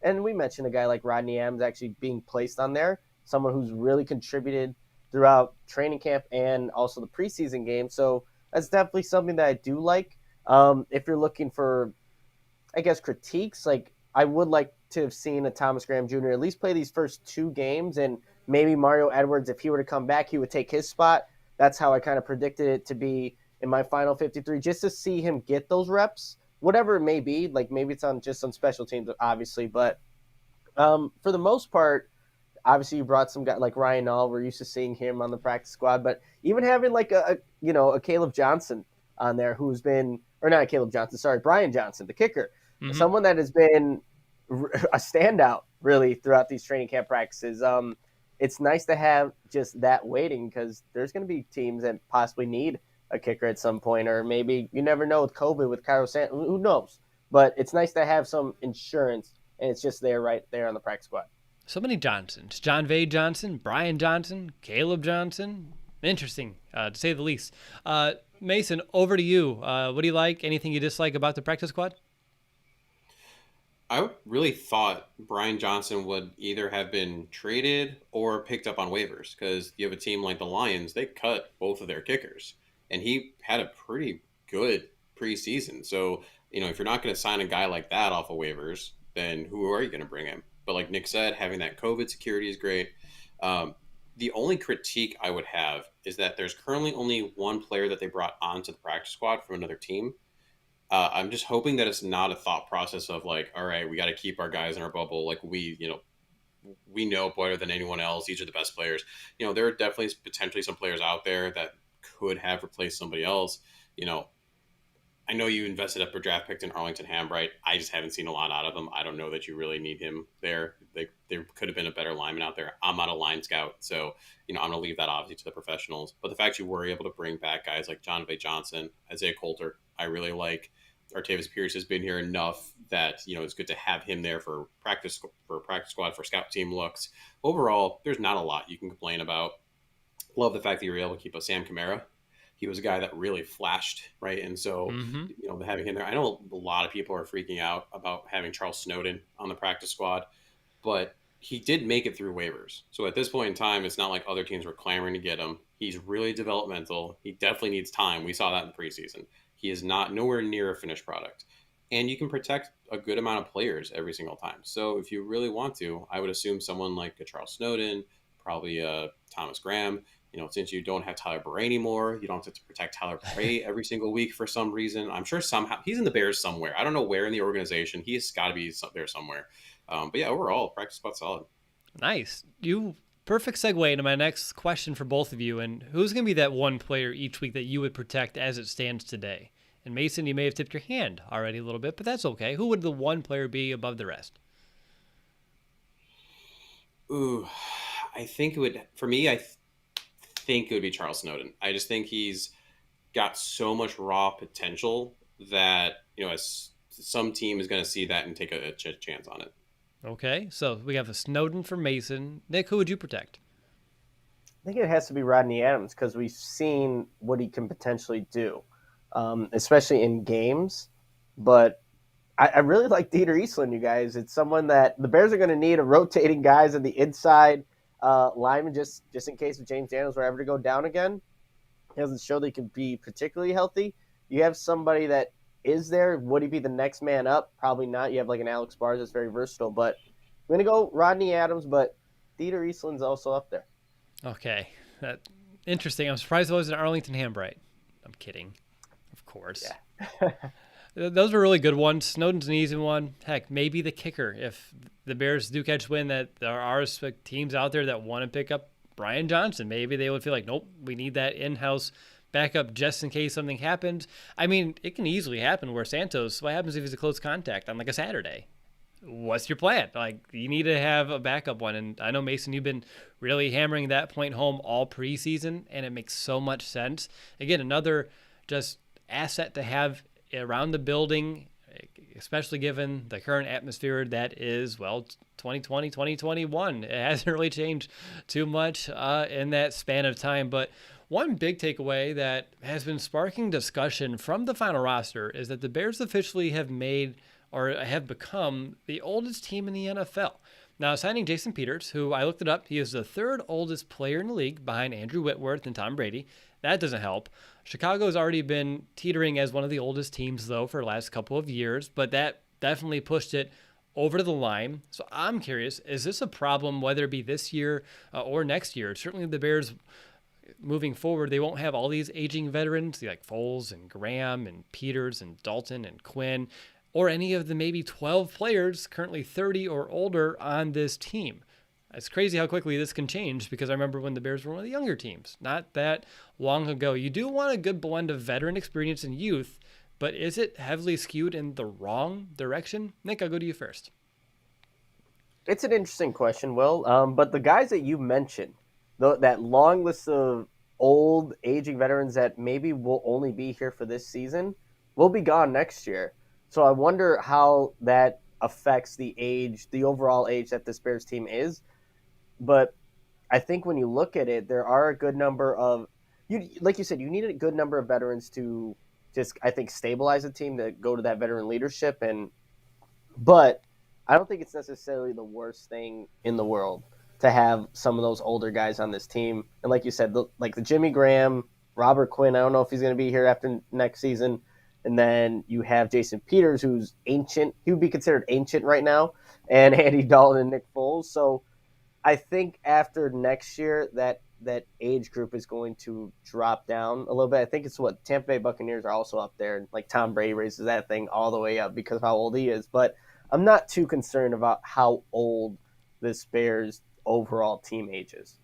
And we mentioned a guy like Rodney Adams actually being placed on there, someone who's really contributed throughout training camp and also the preseason game. So that's definitely something that I do like. If you're looking for, I guess, critiques, like I would like to have seen a Thomas Graham Jr. at least play these first 2 games, and maybe Mario Edwards, if he were to come back, he would take his spot. That's how I kind of predicted it to be in my final 53, just to see him get those reps, whatever it may be. Like maybe it's on special teams, obviously, but for the most part, obviously you brought some guy like Ryan Nall. We're used to seeing him on the practice squad, but even having like a Caleb Johnson on there who's been, or not Caleb Johnson, sorry, Brian Johnson, the kicker, someone that has been a standout really throughout these training camp practices. It's nice to have just that waiting because there's going to be teams that possibly need a kicker at some point, or maybe you never know with COVID, with Cairo, who knows? But it's nice to have some insurance, and it's just there right there on the practice squad. So many Johnsons. John Vay Johnson, Brian Johnson, Caleb Johnson. Interesting, to say the least. Mason, over to you. What do you like? Anything you dislike about the practice squad? I really thought Brian Johnson would either have been traded or picked up on waivers because you have a team like the Lions, they cut both of their kickers. And he had a pretty good preseason. So, if you're not going to sign a guy like that off of waivers, then who are you going to bring in? But like Nick said, having that COVID security is great. The only critique I would have is that there's currently only one player that they brought onto the practice squad from another team. I'm just hoping that it's not a thought process of like, all right, we got to keep our guys in our bubble. Like we know better than anyone else. These are the best players. There are definitely potentially some players out there that could have replaced somebody else. I know you invested up for draft pick in Arlington Hambright. I just haven't seen a lot out of him. I don't know that you really need him there. There could have been a better lineman out there. I'm not a line scout, so I'm going to leave that obviously to the professionals. But the fact you were able to bring back guys like John Vay Johnson, Isaiah Coulter, I really like. Artavis Pierce has been here enough that it's good to have him there for practice squad, for scout team looks. Overall, there's not a lot you can complain about. Love the fact that you were able to keep a Sam Kamara. He was a guy that really flashed, right? And so, having him there, I know a lot of people are freaking out about having Charles Snowden on the practice squad, but he did make it through waivers. So at this point in time, it's not like other teams were clamoring to get him. He's really developmental. He definitely needs time. We saw that in the preseason. He is not nowhere near a finished product. And you can protect a good amount of players every single time. So if you really want to, I would assume someone like a Charles Snowden, probably Thomas Graham. Since you don't have Tyler Bray anymore, you don't have to protect Tyler Bray every single week for some reason. I'm sure somehow he's in the Bears somewhere. I don't know where in the organization. He's got to be there somewhere. But yeah, overall, practice squad solid. Nice. Perfect segue into my next question for both of you. And who's going to be that one player each week that you would protect as it stands today? And Mason, you may have tipped your hand already a little bit, but that's okay. Who would the one player be above the rest? Ooh, I think it would, for me, I think it would be Charles Snowden. I just think he's got so much raw potential that, some team is going to see that and take a chance on it. Okay, so we have a Snowden for Mason. Nick, who would you protect? I think it has to be Rodney Adams because we've seen what he can potentially do, especially in games. But I really like Dieter Eastland, you guys. It's someone that the Bears are going to need, a rotating guys on the inside linemen just in case if James Daniels were ever to go down again. He doesn't show they could be particularly healthy. You have somebody that is there. Would he be the next man up? Probably not. You have like an Alex Bars that's very versatile, but I'm going to go Rodney Adams, but Dieter Eastland's also up there. Okay. Interesting. I'm surprised it wasn't Arlington Hambright. I'm kidding. Of course. Yeah. Those were really good ones. Snowden's an easy one. Heck, maybe the kicker. If the Bears do catch wind that there are teams out there that want to pick up Brian Johnson, maybe they would feel like, nope, we need that in-house backup just in case something happens. I mean, it can easily happen where Santos, what happens if he's a close contact on like a Saturday? What's your plan? Like, you need to have a backup one. And I know, Mason, you've been really hammering that point home all preseason, and it makes so much sense. Again, another just asset to have around the building, especially given the current atmosphere that is, 2020, 2021. It hasn't really changed too much in that span of time. But one big takeaway that has been sparking discussion from the final roster is that the Bears officially have become the oldest team in the NFL. Now, signing Jason Peters, who I looked it up, he is the third oldest player in the league behind Andrew Whitworth and Tom Brady. That doesn't help. Chicago's already been teetering as one of the oldest teams, though, for the last couple of years, but that definitely pushed it over the line. So I'm curious, is this a problem, whether it be this year or next year? Certainly the Bears, moving forward, they won't have all these aging veterans like Foles and Graham and Peters and Dalton and Quinn, or any of the maybe 12 players currently 30 or older on this team. It's crazy how quickly this can change, because I remember when the Bears were one of the younger teams, not that long ago. You do want a good blend of veteran experience and youth, but is it heavily skewed in the wrong direction? Nick, I'll go to you first. It's an interesting question, Will. But the guys that you mentioned, that long list of old, aging veterans that maybe will only be here for this season, will be gone next year. So I wonder how that affects the overall age that this Bears team is. But I think when you look at it, there are a good number of, like you said, you need a good number of veterans to just, I think, stabilize a team, to go to that veteran leadership. But I don't think it's necessarily the worst thing in the world to have some of those older guys on this team. And like you said, like the Jimmy Graham, Robert Quinn, I don't know if he's going to be here after next season. And then you have Jason Peters, who's ancient. He would be considered ancient right now. And Andy Dalton and Nick Foles. So I think after next year, that age group is going to drop down a little bit. I think it's what Tampa Bay Buccaneers are also up there. Like Tom Brady raises that thing all the way up because of how old he is. But I'm not too concerned about how old this Bears overall team ages.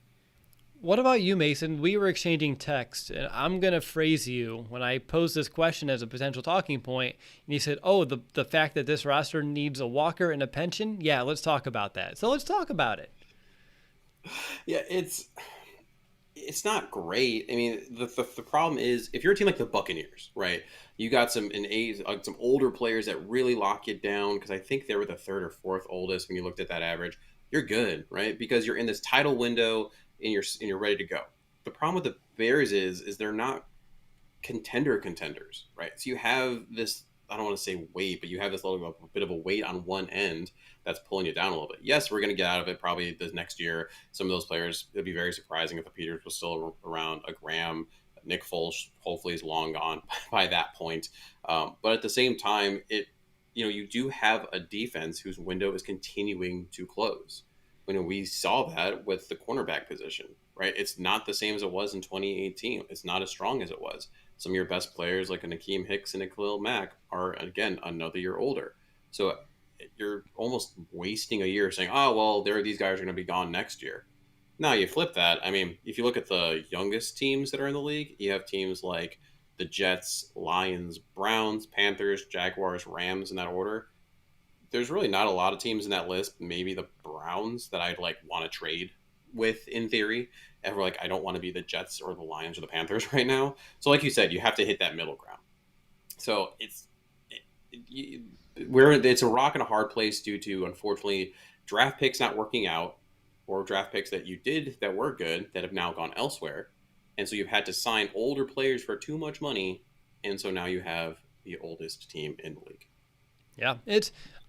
What about you, Mason? We were exchanging texts, and I'm going to phrase you when I posed this question as a potential talking point, and you said, the fact that this roster needs a walker and a pension? Yeah, let's talk about that. So let's talk about it. Yeah, it's not great. I mean, the problem is, if you're a team like the Buccaneers, right? You got some older players that really lock you down, because I think they were the third or fourth oldest when you looked at that average. You're good, right? Because you're in this title window and you're ready to go. The problem with the Bears is they're not contenders, right? So you have this, I don't want to say weight, but you have this little bit of a weight on one end that's pulling you down a little bit. Yes, we're going to get out of it probably this next year. Some of those players, it'd be very surprising if the Peters was still around, a Graham, Nick Foles, hopefully is long gone by that point. But at the same time, you do have a defense whose window is continuing to close. We saw that with the cornerback position, right? It's not the same as it was in 2018. It's not as strong as it was. Some of your best players like a Nakeem Hicks and a Khalil Mack are, again, another year older. So you're almost wasting a year saying, these guys are going to be gone next year. Now you flip that. I mean, if you look at the youngest teams that are in the league, you have teams like the Jets, Lions, Browns, Panthers, Jaguars, Rams in that order. There's really not a lot of teams in that list. Maybe the Browns that I'd want to trade with in theory. And we're I don't want to be the Jets or the Lions or the Panthers right now. So like you said, you have to hit that middle ground. So it's a rock and a hard place due to, unfortunately, draft picks not working out, or draft picks that you did that were good that have now gone elsewhere. And so you've had to sign older players for too much money. And so now you have the oldest team in the league. Yeah,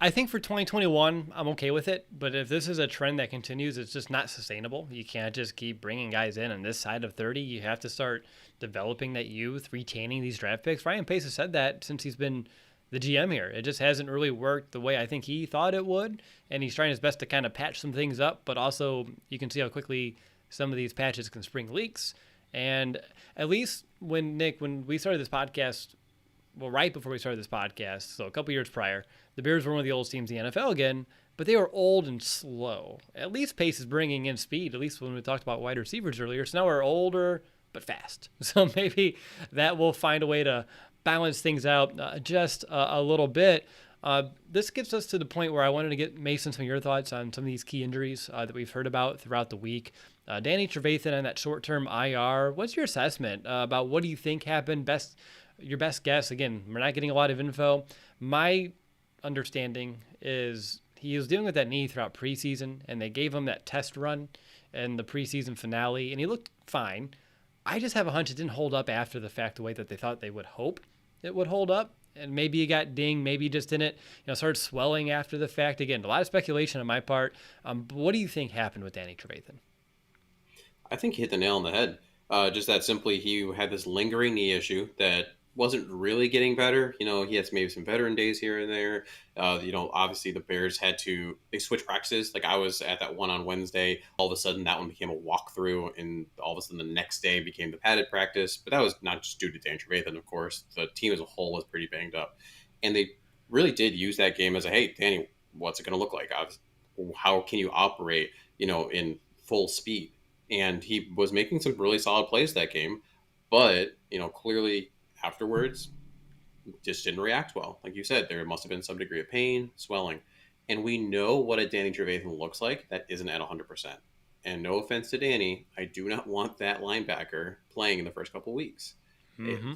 I think for 2021, I'm okay with it. But if this is a trend that continues, it's just not sustainable. You can't just keep bringing guys in on this side of 30. You have to start developing that youth, retaining these draft picks. Ryan Pace has said that since he's been the GM here. It just hasn't really worked the way I think he thought it would. And he's trying his best to kind of patch some things up. But also, you can see how quickly some of these patches can spring leaks. And at least when we started this podcast, well, right before we started this podcast, so a couple years prior, the Bears were one of the oldest teams in the NFL again, but they were old and slow. At least Pace is bringing in speed, at least when we talked about wide receivers earlier. So now we're older but fast. So maybe that will find a way to balance things out just a little bit. This gets us to the point where I wanted to get, Mason, some of your thoughts on some of these key injuries that we've heard about throughout the week. Danny Trevathan on that short-term IR. What's your assessment about what do you think happened? Your best guess. Again, we're not getting a lot of info. My understanding is he was dealing with that knee throughout preseason, and they gave him that test run in the preseason finale, and he looked fine. I just have a hunch it didn't hold up after the fact the way that they thought they would hope it would hold up. And maybe he got dinged, maybe he just didn't, started swelling after the fact. Again, a lot of speculation on my part. But what do you think happened with Danny Trevathan? I think he hit the nail on the head. Just that simply, he had this lingering knee issue that wasn't really getting better. He had maybe some veteran days here and there. Obviously the Bears they switched practices. Like I was at that one on Wednesday. All of a sudden that one became a walkthrough, and all of a sudden the next day became the padded practice. But that was not just due to Dan Trevathan, of course. The team as a whole was pretty banged up. And they really did use that game as hey, Danny, what's it going to look like? How can you operate, in full speed? And he was making some really solid plays that game. But, clearly afterwards, just didn't react well. Like you said, there must have been some degree of pain, swelling. And we know what a Danny Trevathan looks like that isn't at 100%. And no offense to Danny, I do not want that linebacker playing in the first couple weeks. Mm-hmm.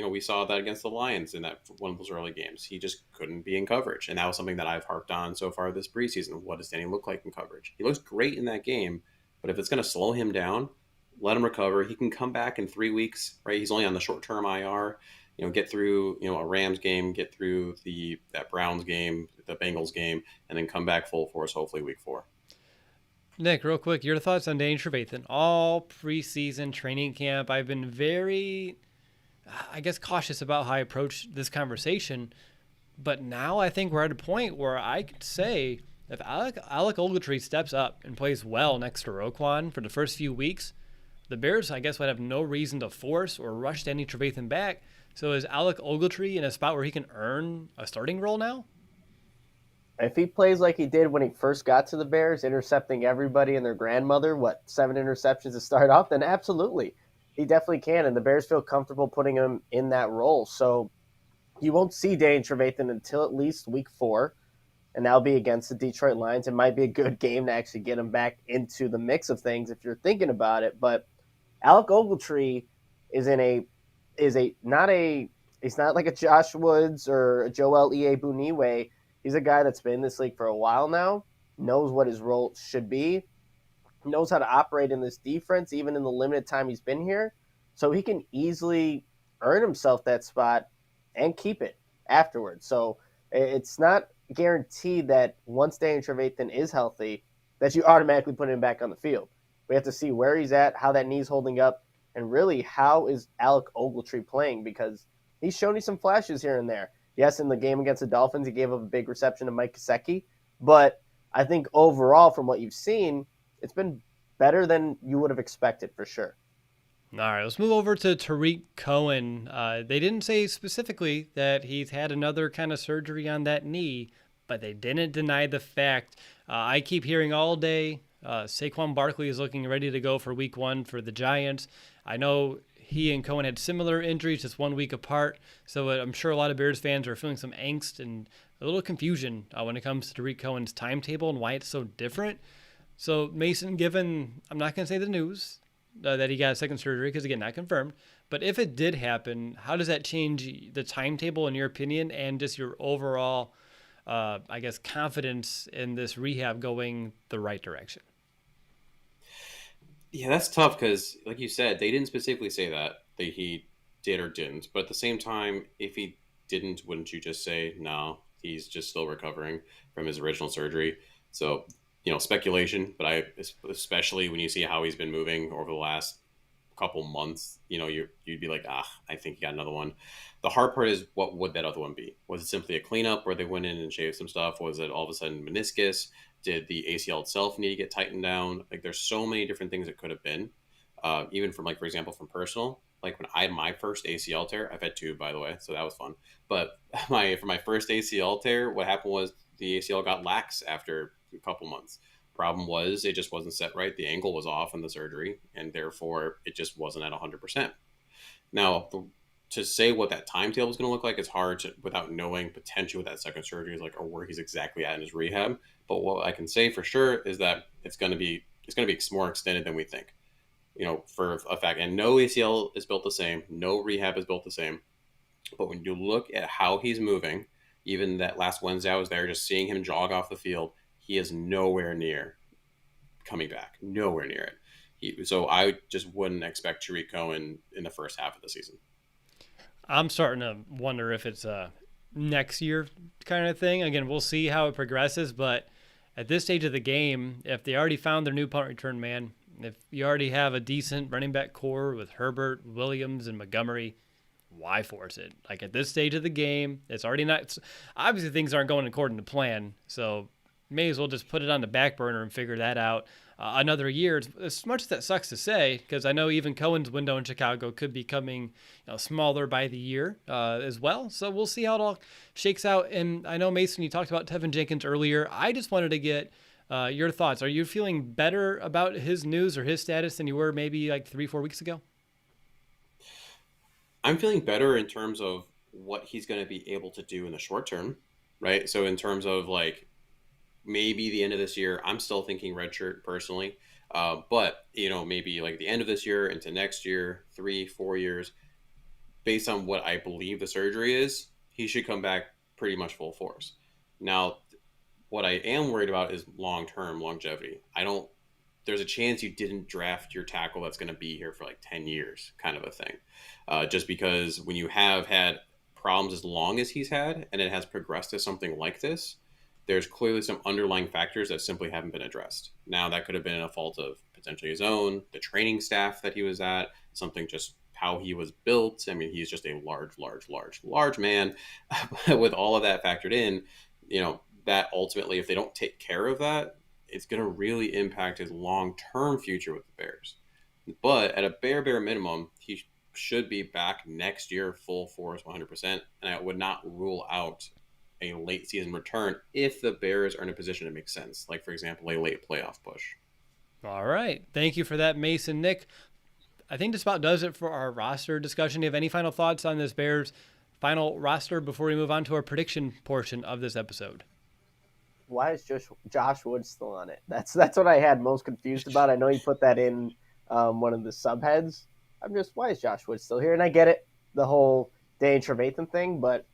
We saw that against the Lions in that one of those early games. He just couldn't be in coverage. And that was something that I've harped on so far this preseason. What does Danny look like in coverage? He looks great in that game, but if it's going to slow him down, let him recover. He can come back in 3 weeks, right? He's only on the short-term IR. Get through, a Rams game, get through that Browns game, the Bengals game, and then come back full force, hopefully week 4. Nick, real quick, your thoughts on Danny Trevathan. All preseason training camp, I've been very, cautious about how I approach this conversation. But now I think we're at a point where I could say if Alec Ogletree steps up and plays well next to Roquan for the first few weeks, the Bears, would have no reason to force or rush Danny Trevathan back. So is Alec Ogletree in a spot where he can earn a starting role now? If he plays like he did when he first got to the Bears, intercepting everybody and their grandmother, 7 interceptions to start off, then absolutely. He definitely can, and the Bears feel comfortable putting him in that role. So you won't see Danny Trevathan until at least week 4, and that'll be against the Detroit Lions. It might be a good game to actually get him back into the mix of things if you're thinking about it, but Alec Ogletree is he's not like a Josh Woods or a Joel Iyiegbuniwe. He's a guy that's been in this league for a while now, knows what his role should be, knows how to operate in this defense, even in the limited time he's been here. So he can easily earn himself that spot and keep it afterwards. So it's not guaranteed that once Danny Trevathan is healthy, that you automatically put him back on the field. We have to see where he's at, how that knee's holding up, and really how is Alec Ogletree playing, because he's shown you some flashes here and there. Yes, in the game against the Dolphins, he gave up a big reception to Mike Gesicki, but I think overall from what you've seen, it's been better than you would have expected for sure. All right, let's move over to Tariq Cohen. They didn't say specifically that he's had another kind of surgery on that knee, but they didn't deny the fact. I keep hearing all day Saquon Barkley is looking ready to go for week 1 for the Giants. I know he and Cohen had similar injuries, just 1 week apart. So I'm sure a lot of Bears fans are feeling some angst and a little confusion when it comes to Tariq Cohen's timetable and why it's so different. So Mason, given, I'm not going to say the news that he got a second surgery because, again, not confirmed. But if it did happen, how does that change the timetable in your opinion and just your overall, confidence in this rehab going the right direction? Yeah, that's tough because, like you said, they didn't specifically say that he did or didn't. But at the same time, if he didn't, wouldn't you just say, no, He's just still recovering from his original surgery. So, speculation, but especially when you see how he's been moving over the last couple months, you'd be like, I think he got another one. The hard part is, what would that other one be? Was it simply a cleanup where they went in and shaved some stuff? Was it all of a sudden meniscus? Did the ACL itself need to get tightened down? Like, there's so many different things it could have been. Even from, like, for example, from personal, like when I had my first ACL tear, I've had two, by the way, so that was fun. But for my first ACL tear, what happened was the ACL got lax after a couple months. Problem was, it just wasn't set right. The angle was off in the surgery, and therefore it just wasn't at 100%. Now, to say what that timetable is going to look like, it's hard without knowing potentially what that second surgery is like or where he's exactly at in his rehab. But what I can say for sure is that it's going to be more extended than we think. For a fact, and no ACL is built the same, no rehab is built the same. But when you look at how he's moving, even that last Wednesday I was there, just seeing him jog off the field, he is nowhere near coming back, nowhere near it. So I just wouldn't expect Tariq Cohen in the first half of the season. I'm starting to wonder if it's a next year kind of thing. Again, we'll see how it progresses, but at this stage of the game, if they already found their new punt return man, if you already have a decent running back core with Herbert, Williams, and Montgomery, why force it? Like, at this stage of the game, it's already not – obviously things aren't going according to plan, so may as well just put it on the back burner and figure that out another year. As much as that sucks to say, because I know even Cohen's window in Chicago could be coming smaller by the year as well. So we'll see how it all shakes out. And I know, Mason, you talked about Tevin Jenkins earlier. I just wanted to get your thoughts. Are you feeling better about his news or his status than you were maybe like 3-4 weeks ago? I'm feeling better in terms of what he's going to be able to do in the short term, right? So in terms of like, maybe the end of this year, I'm still thinking redshirt personally. But, maybe like the end of this year into next year, 3-4 years, based on what I believe the surgery is, he should come back pretty much full force. Now, what I am worried about is long-term longevity. There's a chance you didn't draft your tackle that's going to be here for like 10 years kind of a thing. Just because when you have had problems as long as he's had, and it has progressed to something like this, there's clearly some underlying factors that simply haven't been addressed. Now, that could have been a fault of potentially his own, the training staff that he was at, something just how he was built. I mean, he's just a large man. With all of that factored in, that ultimately, if they don't take care of that, it's going to really impact his long-term future with the Bears. But at a bare minimum, he should be back next year full force 100%. And I would not rule out a late season return if the Bears are in a position to make sense, like, for example, a late playoff push. All right. Thank you for that, Mason. Nick, I think this about does it for our roster discussion. Do you have any final thoughts on this Bears final roster before we move on to our prediction portion of this episode? Why is Josh Wood still on it? That's what I had most confused about. I know you put that in one of the subheads. Why is Josh Wood still here? And I get it, the whole Dane Trevathan thing, but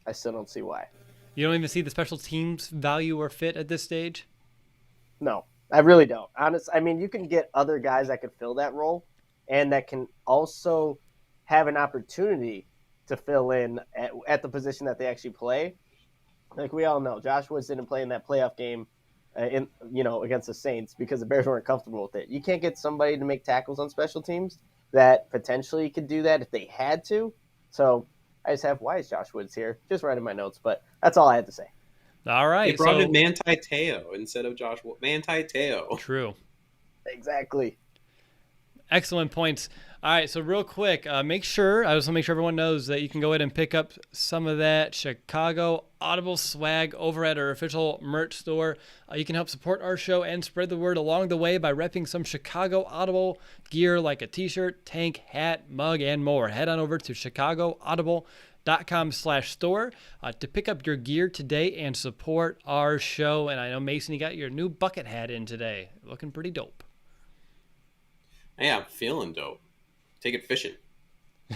I still don't see why. You don't even see the special teams value or fit at this stage? No, I really don't. I mean, you can get other guys that could fill that role and that can also have an opportunity to fill in at the position that they actually play. Like we all know, Josh Woods didn't play in that playoff game against the Saints because the Bears weren't comfortable with it. You can't get somebody to make tackles on special teams that potentially could do that if they had to. So I just have, why is Josh Woods here? Just writing my notes, but that's all I had to say. All right. They brought in Manti Te'o instead of Josh Woods. Manti Te'o. True. Exactly. Excellent points. All right, so real quick, I just want to make sure everyone knows that you can go ahead and pick up some of that Chicago Audible swag over at our official merch store. You can help support our show and spread the word along the way by repping some Chicago Audible gear like a t-shirt, tank, hat, mug, and more. Head on over to chicagoaudible.com/store to pick up your gear today and support our show. And I know, Mason, you got your new bucket hat in today. Looking pretty dope. Yeah, I'm feeling dope. Take it fishing.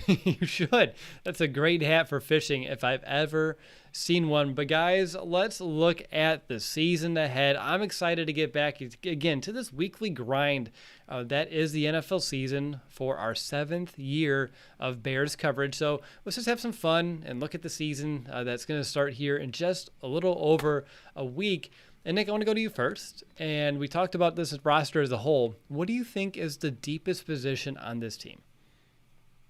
You should. That's a great hat for fishing if I've ever seen one. But guys, let's look at the season ahead. I'm excited to get back again to this weekly grind. That is the NFL season for our 7th year of Bears coverage. So let's just have some fun and look at the season that's going to start here in just a little over a week. And Nick, I want to go to you first. And we talked about this roster as a whole. What do you think is the deepest position on this team?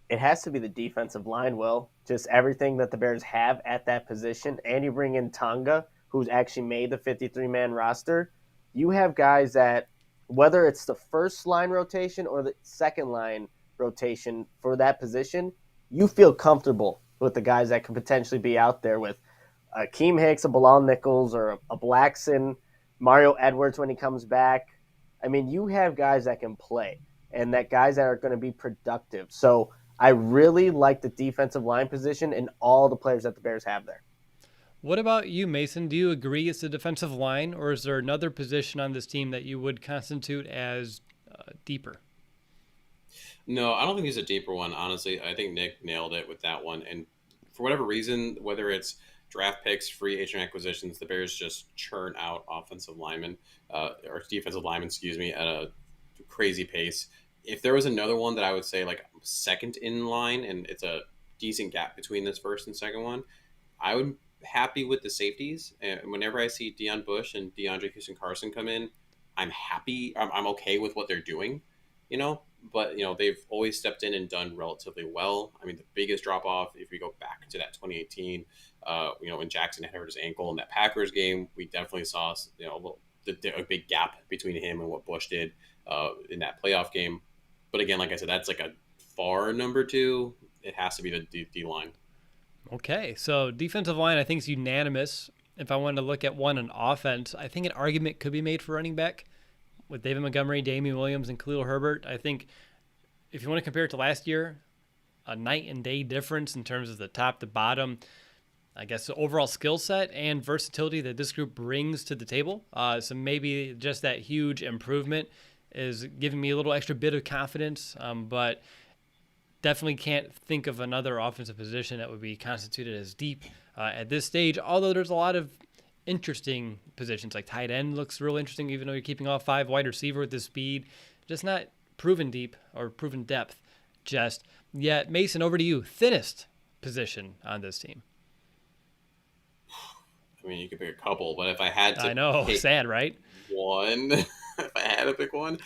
It has to be the defensive line, Will. Just everything that the Bears have at that position. And you bring in Tonga, who's actually made the 53-man roster. You have guys that, whether it's the first line rotation or the second line rotation for that position, you feel comfortable with the guys that could potentially be out there with Akeem Hicks, a Bilal Nichols, or a Blackson, Mario Edwards when he comes back. I mean, you have guys that can play and that guys that are going to be productive. So I really like the defensive line position and all the players that the Bears have there. What about you, Mason? Do you agree it's the defensive line, or is there another position on this team that you would constitute as deeper? No, I don't think there's a deeper one, honestly. I think Nick nailed it with that one. And for whatever reason, whether it's draft picks, free agent acquisitions, the Bears just churn out offensive linemen, or defensive linemen, at a crazy pace. If there was another one that I would say like second in line, and it's a decent gap between this first and second one, I would be happy with the safeties. And whenever I see Deion Bush and DeAndre Houston-Carson come in, I'm happy. I'm okay with what they're doing, But, they've always stepped in and done relatively well. I mean, the biggest drop-off, if we go back to that 2018, when Jackson had hurt his ankle in that Packers game, we definitely saw, a big gap between him and what Bush did in that playoff game. But again, like I said, that's like a far number 2. It has to be the D-line. Okay, so defensive line I think is unanimous. If I wanted to look at one on offense, I think an argument could be made for running back with David Montgomery, Damian Williams, and Khalil Herbert. I think if you want to compare it to last year, a night and day difference in terms of the top to bottom, I guess the overall skill set and versatility that this group brings to the table. So maybe just that huge improvement is giving me a little extra bit of confidence, but definitely can't think of another offensive position that would be constituted as deep at this stage, although there's a lot of interesting positions. Like tight end looks real interesting, even though you're keeping all 5. Wide receiver with this speed, just not proven deep or proven depth just yet. Mason, over to you. Thinnest position on this team? I mean, you could pick a couple, but if I had to, I know, pick sad, right? one, if I had to pick one,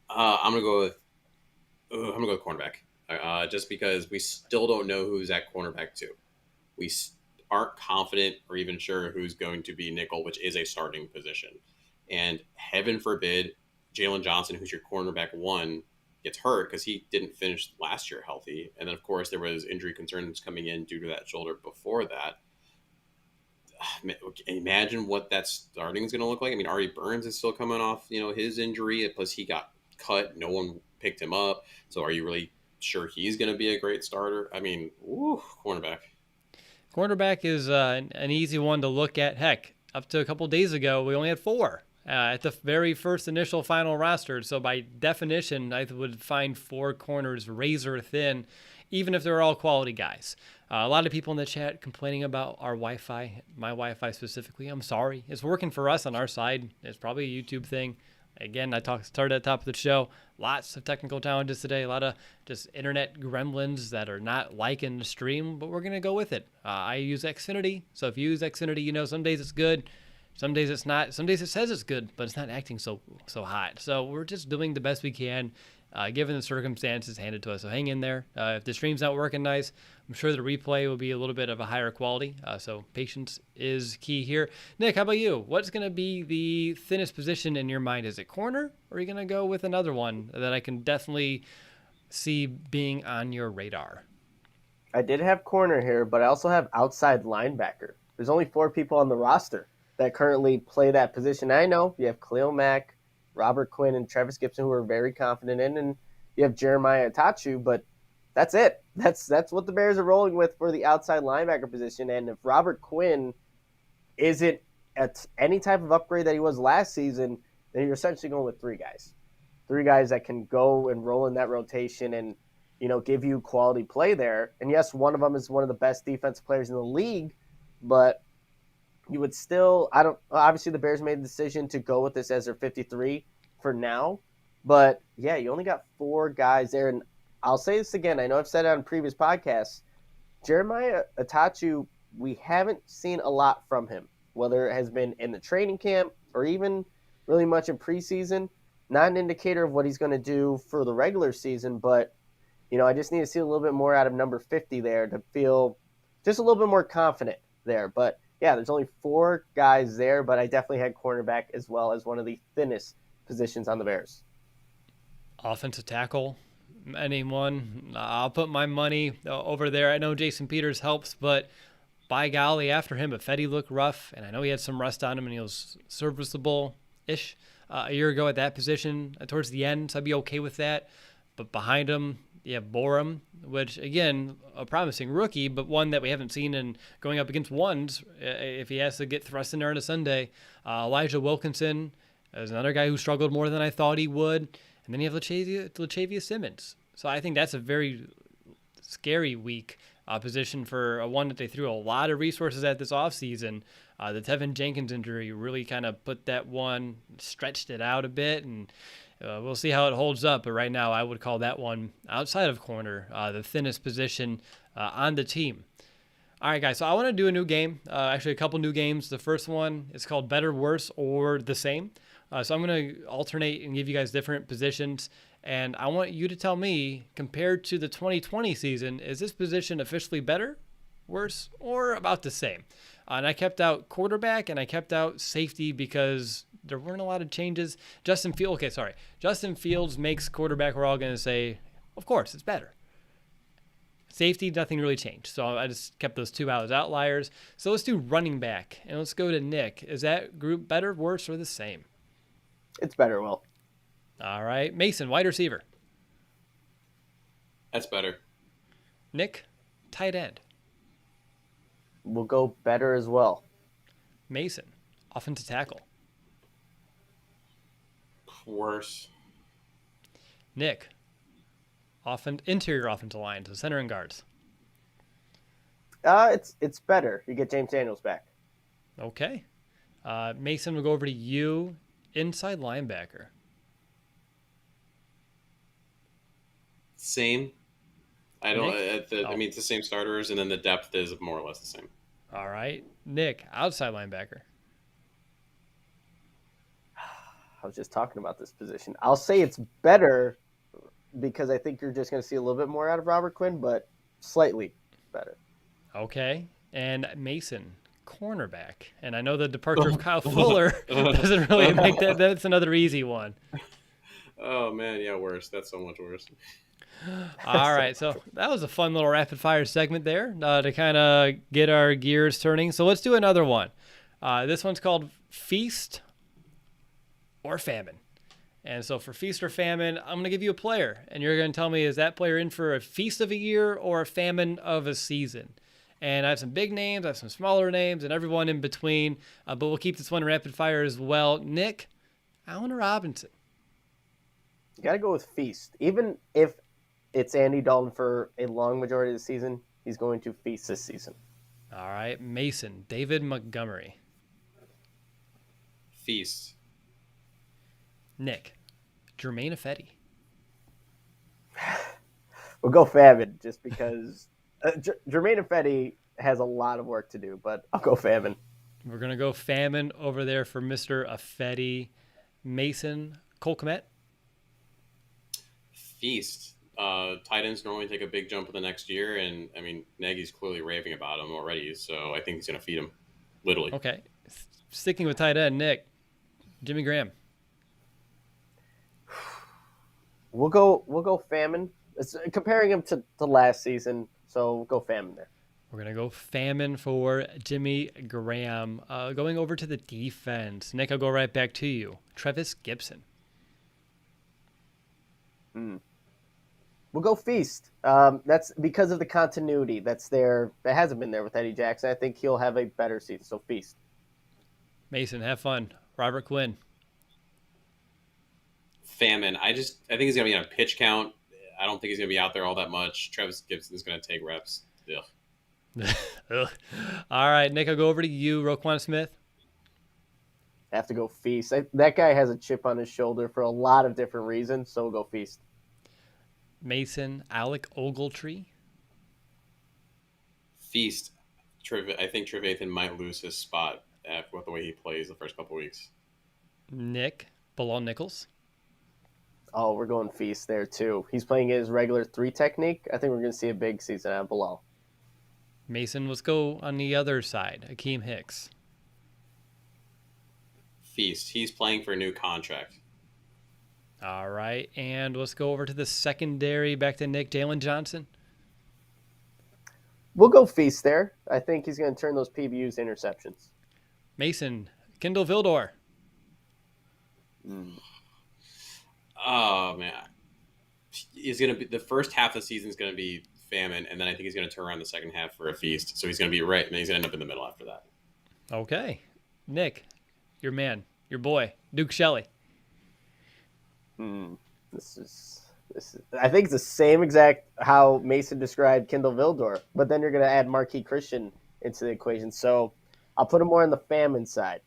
I'm gonna go with cornerback. Just because we still don't know who's at cornerback 2. We aren't confident or even sure who's going to be nickel, which is a starting position. And heaven forbid, Jalen Johnson, who's your cornerback 1, gets hurt because he didn't finish last year healthy. And then, of course, there was injury concerns coming in due to that shoulder before that. Imagine what that starting is going to look like. I mean, Artie Burns is still coming off, his injury. Plus, he got cut. No one picked him up. So are you really sure he's going to be a great starter? I mean, cornerback. Cornerback is an easy one to look at. Heck, up to a couple days ago, we only had 4 at the very first initial final roster. So by definition, I would find 4 corners razor thin, even if they're all quality guys. A lot of people in the chat complaining about our Wi-Fi, my Wi-Fi specifically. I'm sorry. It's working for us on our side. It's probably a YouTube thing. Again, started at the top of the show. Lots of technical challenges today. A lot of just internet gremlins that are not liking the stream, but we're going to go with it. I use Xfinity. So if you use Xfinity, some days it's good. Some days it's not. Some days it says it's good, but it's not acting so hot. So we're just doing the best we can, given the circumstances handed to us. So hang in there. If the stream's not working nice, I'm sure the replay will be a little bit of a higher quality. So patience is key here. Nick, how about you? What's going to be the thinnest position in your mind? Is it corner, or are you going to go with another one that I can definitely see being on your radar? I did have corner here, but I also have outside linebacker. There's only 4 people on the roster that currently play that position. I know you have Khalil Mack, Robert Quinn, and Travis Gibson, who are very confident in, and you have Jeremiah Atachu, but that's it. That's what the Bears are rolling with for the outside linebacker position. And if Robert Quinn isn't at any type of upgrade that he was last season, then you're essentially going with 3 guys. 3 guys that can go and roll in that rotation. And give you quality play there. And yes, one of them is one of the best defensive players in the league, but you would still, obviously the Bears made the decision to go with this as their 53 for now. But yeah, you only got 4 guys there. And I'll say this again. I know I've said it on previous podcasts. Jeremiah Atachu, we haven't seen a lot from him, whether it has been in the training camp or even really much in preseason. Not an indicator of what he's going to do for the regular season, but I just need to see a little bit more out of number 50 there to feel just a little bit more confident there. But yeah, there's only 4 guys there, but I definitely had cornerback as well as one of the thinnest positions on the Bears. Offensive tackle, anyone? I'll put my money over there. I know Jason Peters helps, but by golly, after him, Ifedi looked rough, and I know he had some rust on him, and he was serviceable-ish a year ago at that position towards the end, so I'd be okay with that. But behind him, you have Borum, which, again, a promising rookie, but one that we haven't seen in going up against ones if he has to get thrust in there on a Sunday. Elijah Wilkinson is another guy who struggled more than I thought he would. And then you have Chavious Simmons. So I think that's a very scary weak position for a one that they threw a lot of resources at this offseason. The Tevin Jenkins injury really kind of put that one, stretched it out a bit, and we'll see how it holds up. But right now I would call that one, outside of corner, the thinnest position on the team. All right, guys, so I want to do a new game, actually a couple new games. The first one is called Better, Worse, or the Same. So I'm going to alternate and give you guys different positions, and I want you to tell me, compared to the 2020 season, is this position officially better, worse, or about the same? And I kept out quarterback and I kept out safety because there weren't a lot of changes. Justin Fields makes quarterback, we're all going to say, of course, it's better. Safety, nothing really changed. So I just kept those 2 out as outliers. So let's do running back, and let's go to Nick. Is that group better, worse, or the same? It's better, Will. All right. Mason, wide receiver. That's better. Nick, tight end. We'll go better as well. Mason, offensive tackle. Worse. Nick, interior offensive line, so center and guards. It's better. You get James Daniels back. Okay. Mason, we'll go over to you. Inside linebacker. Same. I don't. Nick? I mean, it's the same starters, and then the depth is more or less the same. All right, Nick, outside linebacker. I was just talking about this position. I'll say it's better because I think you're just going to see a little bit more out of Robert Quinn, but slightly better. Okay, and Mason, cornerback. And I know the departure of Kyle Fuller doesn't really make that. That's another easy one. Oh, man. Yeah, worse. That's so much worse. All right. So that was a fun little rapid fire segment there to kind of get our gears turning. So let's do another one. This one's called Feast or Famine. And so for Feast or Famine, I'm going to give you a player. And you're going to tell me, is that player in for a feast of a year or a famine of a season? And I have some big names, I have some smaller names, and everyone in between. But we'll keep this one rapid fire as well. Nick, Allen Robinson. You got to go with Feast. Even if it's Andy Dalton for a long majority of the season, he's going to feast this season. All right, Mason, David Montgomery. Feast. Nick, Jermaine Ifedi. We'll go Famine just because Jermaine Ifedi has a lot of work to do, but I'll go Famine. We're going to go Famine over there for Mr. Ifedi. Mason, Cole Kmet. Feast. Tight ends normally take a big jump in the next year, and I mean Nagy's clearly raving about him already, so I think he's going to feed him, literally. Okay, sticking with tight end, Nick, Jimmy Graham. We'll go Famine. It's comparing him to last season, so we'll go Famine there. We're going to go Famine for Jimmy Graham. Going over to the defense, Nick, I'll go right back to you. Trevis Gibson. We'll go Feast. That's because of the continuity that's there. That hasn't been there with Eddie Jackson. I think he'll have a better season. So Feast. Mason, have fun. Robert Quinn. Famine. I think he's going to be on a pitch count. I don't think he's going to be out there all that much. Travis Gibson's going to take reps. Ugh. Ugh. All right, Nick, I'll go over to you. Roquan Smith. Have to go Feast. That guy has a chip on his shoulder for a lot of different reasons, so we'll go Feast. Mason, Alec Ogletree. Feast. I think Trevathan might lose his spot with the way he plays the first couple weeks. Nick, Bilal Nichols. Oh, we're going Feast there too. He's playing his regular 3 technique. I think we're going to see a big season out of Bilal. Mason, let's go on the other side. Akeem Hicks. Feast. He's playing for a new contract. All right, and let's go over to the secondary. Back to Nick, Jalen Johnson. We'll go Feast there. I think he's going to turn those PBUs interceptions. Mason, Kendall Vildor. Oh man, he's going to be the first half of the season is going to be Famine, and then I think he's going to turn around the second half for a Feast. So he's going to be right, and then he's going to end up in the middle after that. Okay, Nick, your man, your boy, Duke Shelley. This is. I think it's the same exact how Mason described Kendall Vildor, but then you're going to add Marquis Christian into the equation. So I'll put him more on the Famine side.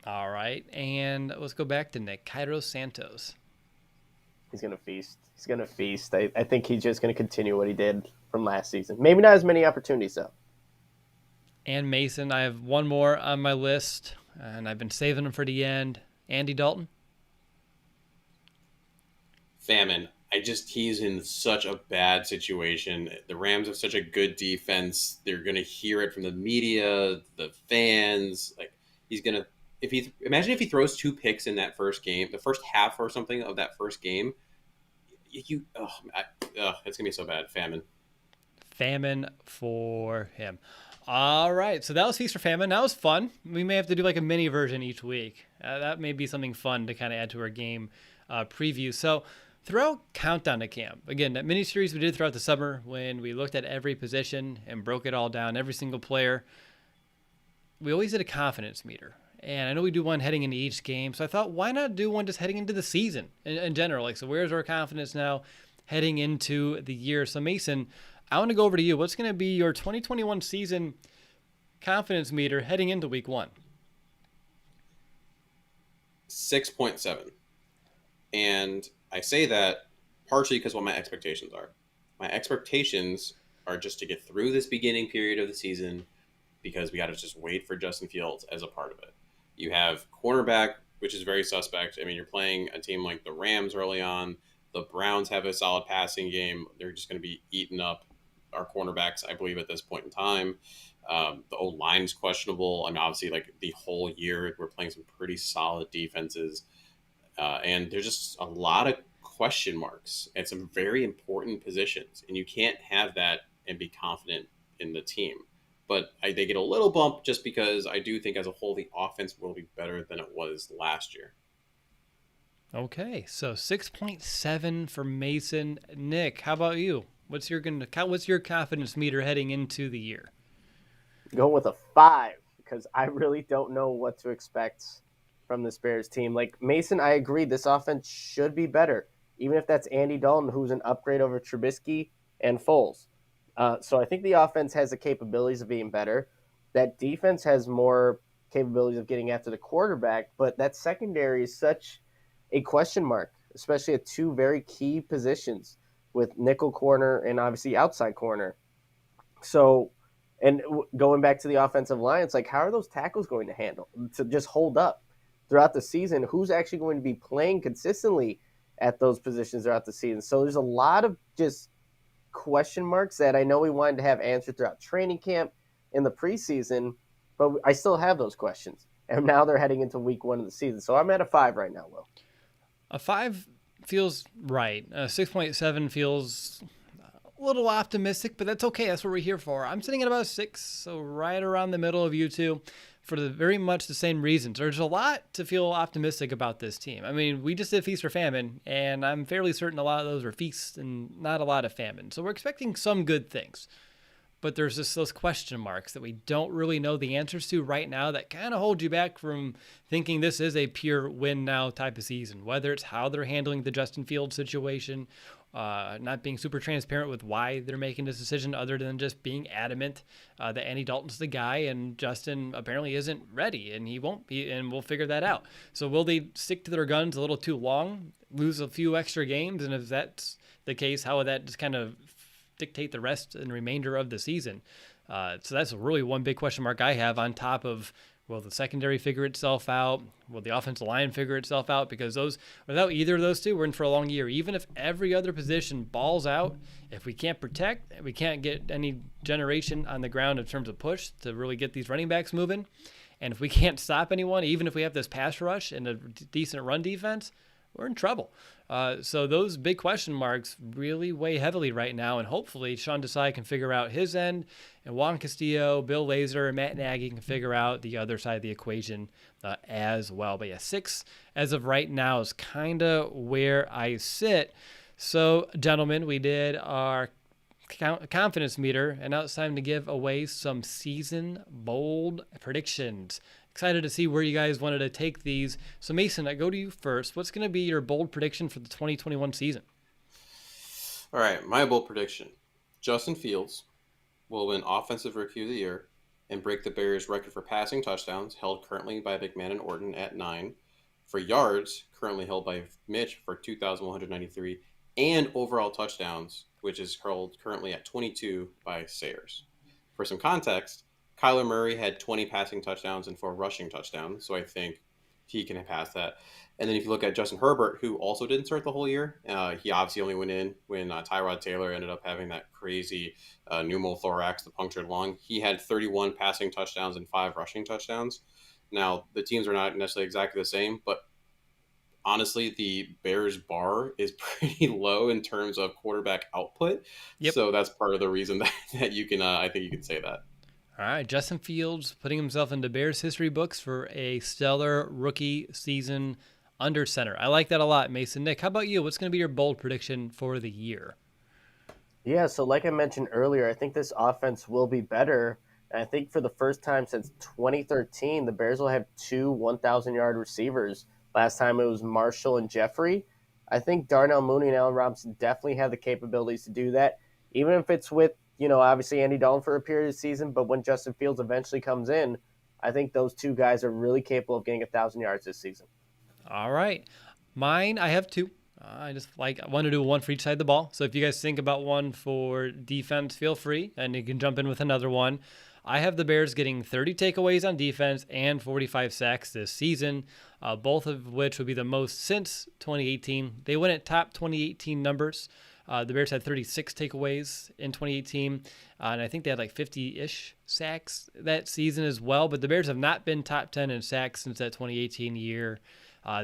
All right, and let's go back to Nick, Cairo Santos. He's going to feast. He's going to feast. I think he's just going to continue what he did from last season. Maybe not as many opportunities, though. And Mason, I have one more on my list, and I've been saving him for the end. Andy Dalton. Famine. He's in such a bad situation. The Rams have such a good defense. They're going to hear it from the media, the fans. Like he's going to, imagine if he throws 2 picks in that first game, the first half or something of that first game, it's going to be so bad. Famine For him. All right. So that was Feast for Famine. That was fun. We may have to do like a mini version each week. That may be something fun to kind of add to our game preview. So throughout Countdown to Camp, again, that mini series we did throughout the summer when we looked at every position and broke it all down, every single player, we always did a confidence meter. And I know we do one heading into each game, so I thought, why not do one just heading into the season in general? Like, so where's our confidence now heading into the year? So Mason, I want to go over to you. What's going to be your 2021 season confidence meter heading into week 1? 6.7. And I say that partially because what my expectations are. My expectations are just to get through this beginning period of the season because we got to just wait for Justin Fields as a part of it. You have cornerback, which is very suspect. I mean, you're playing a team like the Rams early on. The Browns have a solid passing game. They're just going to be eating up our cornerbacks, I believe, at this point in time. The O-line is questionable. I mean, obviously, like the whole year, we're playing some pretty solid defenses. And there's just a lot of question marks at some very important positions. And you can't have that and be confident in the team. But they get a little bump just because I do think as a whole, the offense will be better than it was last year. Okay, so 6.7 for Mason. Nick, how about you? What's your confidence meter heading into the year? Going with a 5 because I really don't know what to expect from this Bears team. Like Mason, I agree. This offense should be better, even if that's Andy Dalton, who's an upgrade over Trubisky and Foles. So I think the offense has the capabilities of being better. That defense has more capabilities of getting after the quarterback, but that secondary is such a question mark, especially at 2 very key positions with nickel corner and obviously outside corner. So, and going back to the offensive line, it's like, how are those tackles going to just hold up throughout the season? Who's actually going to be playing consistently at those positions throughout the season? So there's a lot of just question marks that I know we wanted to have answered throughout training camp in the preseason, but I still have those questions. And now they're heading into week 1 of the season. So I'm at a 5 right now, Will. A 5 feels right. 6.7 feels a little optimistic, but that's okay. That's what we're here for. I'm sitting at about 6, so right around the middle of you two for very much the same reasons. There's a lot to feel optimistic about this team. I mean, we just did Feast or Famine, and I'm fairly certain a lot of those were feasts and not a lot of famine. So we're expecting some good things. But there's just those question marks that we don't really know the answers to right now that kind of hold you back from thinking this is a pure win now type of season, whether it's how they're handling the Justin Fields situation not being super transparent with why they're making this decision other than just being adamant that Andy Dalton's the guy and Justin apparently isn't ready and he won't be, and we'll figure that out. So will they stick to their guns a little too long, lose a few extra games? And if that's the case, how would that just kind of dictate the rest and remainder of the season? So that's really one big question mark I have, on top of, will the secondary figure itself out? Will the offensive line figure itself out? Because without either of those two, we're in for a long year. Even if every other position balls out, if we can't protect, we can't get any generation on the ground in terms of push to really get these running backs moving. And if we can't stop anyone, even if we have this pass rush and a decent run defense, we're in trouble. So those big question marks really weigh heavily right now, and hopefully Sean Desai can figure out his end, and Juan Castillo, Bill Lazor, and Matt Nagy can figure out the other side of the equation as well. But yeah, 6 as of right now is kind of where I sit. So, gentlemen, we did our confidence meter, and now it's time to give away some season bold predictions. Excited to see where you guys wanted to take these. So, Mason, I go to you first. What's going to be your bold prediction for the 2021 season? All right, my bold prediction. Justin Fields will win Offensive Rookie of the Year and break the Bears' record for passing touchdowns, held currently by McMahon and Orton at 9, for yards, currently held by Mitch for 2,193, and overall touchdowns, which is held currently at 22 by Sayers. For some context, Kyler Murray had 20 passing touchdowns and 4 rushing touchdowns, so I think he can pass that. And then if you look at Justin Herbert, who also didn't start the whole year, he obviously only went in when Tyrod Taylor ended up having that crazy pneumothorax, the punctured lung. He had 31 passing touchdowns and 5 rushing touchdowns. Now, the teams are not necessarily exactly the same, but honestly, the Bears' bar is pretty low in terms of quarterback output. Yep. So that's part of the reason that you can, I think you can say that. All right, Justin Fields putting himself into Bears history books for a stellar rookie season under center. I like that a lot, Mason. Nick, how about you? What's going to be your bold prediction for the year? Yeah, so like I mentioned earlier, I think this offense will be better. And I think for the first time since 2013, the Bears will have 2 1,000-yard receivers. Last time it was Marshall and Jeffrey. I think Darnell Mooney and Allen Robinson definitely have the capabilities to do that, even if it's with, obviously Andy Dalton for a period of the season, but when Justin Fields eventually comes in, I think those 2 guys are really capable of getting 1,000 yards this season. All right. Mine, I have 2. I want to do one for each side of the ball. So if you guys think about one for defense, feel free, and you can jump in with another one. I have the Bears getting 30 takeaways on defense and 45 sacks this season, both of which would be the most since 2018. They went at top 2018 numbers. The Bears had 36 takeaways in 2018, and I think they had like 50-ish sacks that season as well. But the Bears have not been top 10 in sacks since that 2018 year.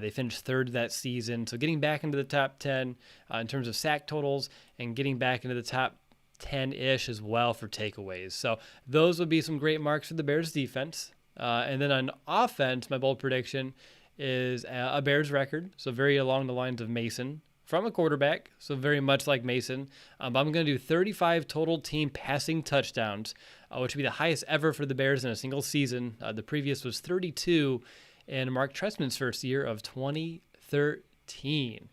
They finished 3rd that season. So getting back into the top 10 in terms of sack totals and getting back into the top 10-ish as well for takeaways. So those would be some great marks for the Bears defense. And then on offense, my bold prediction is a Bears record. So very along the lines of Mason from a quarterback. So very much like Mason. I'm going to do 35 total team passing touchdowns, which would be the highest ever for the Bears in a single season. The previous was 32 in Mark Trestman's first year of 2013.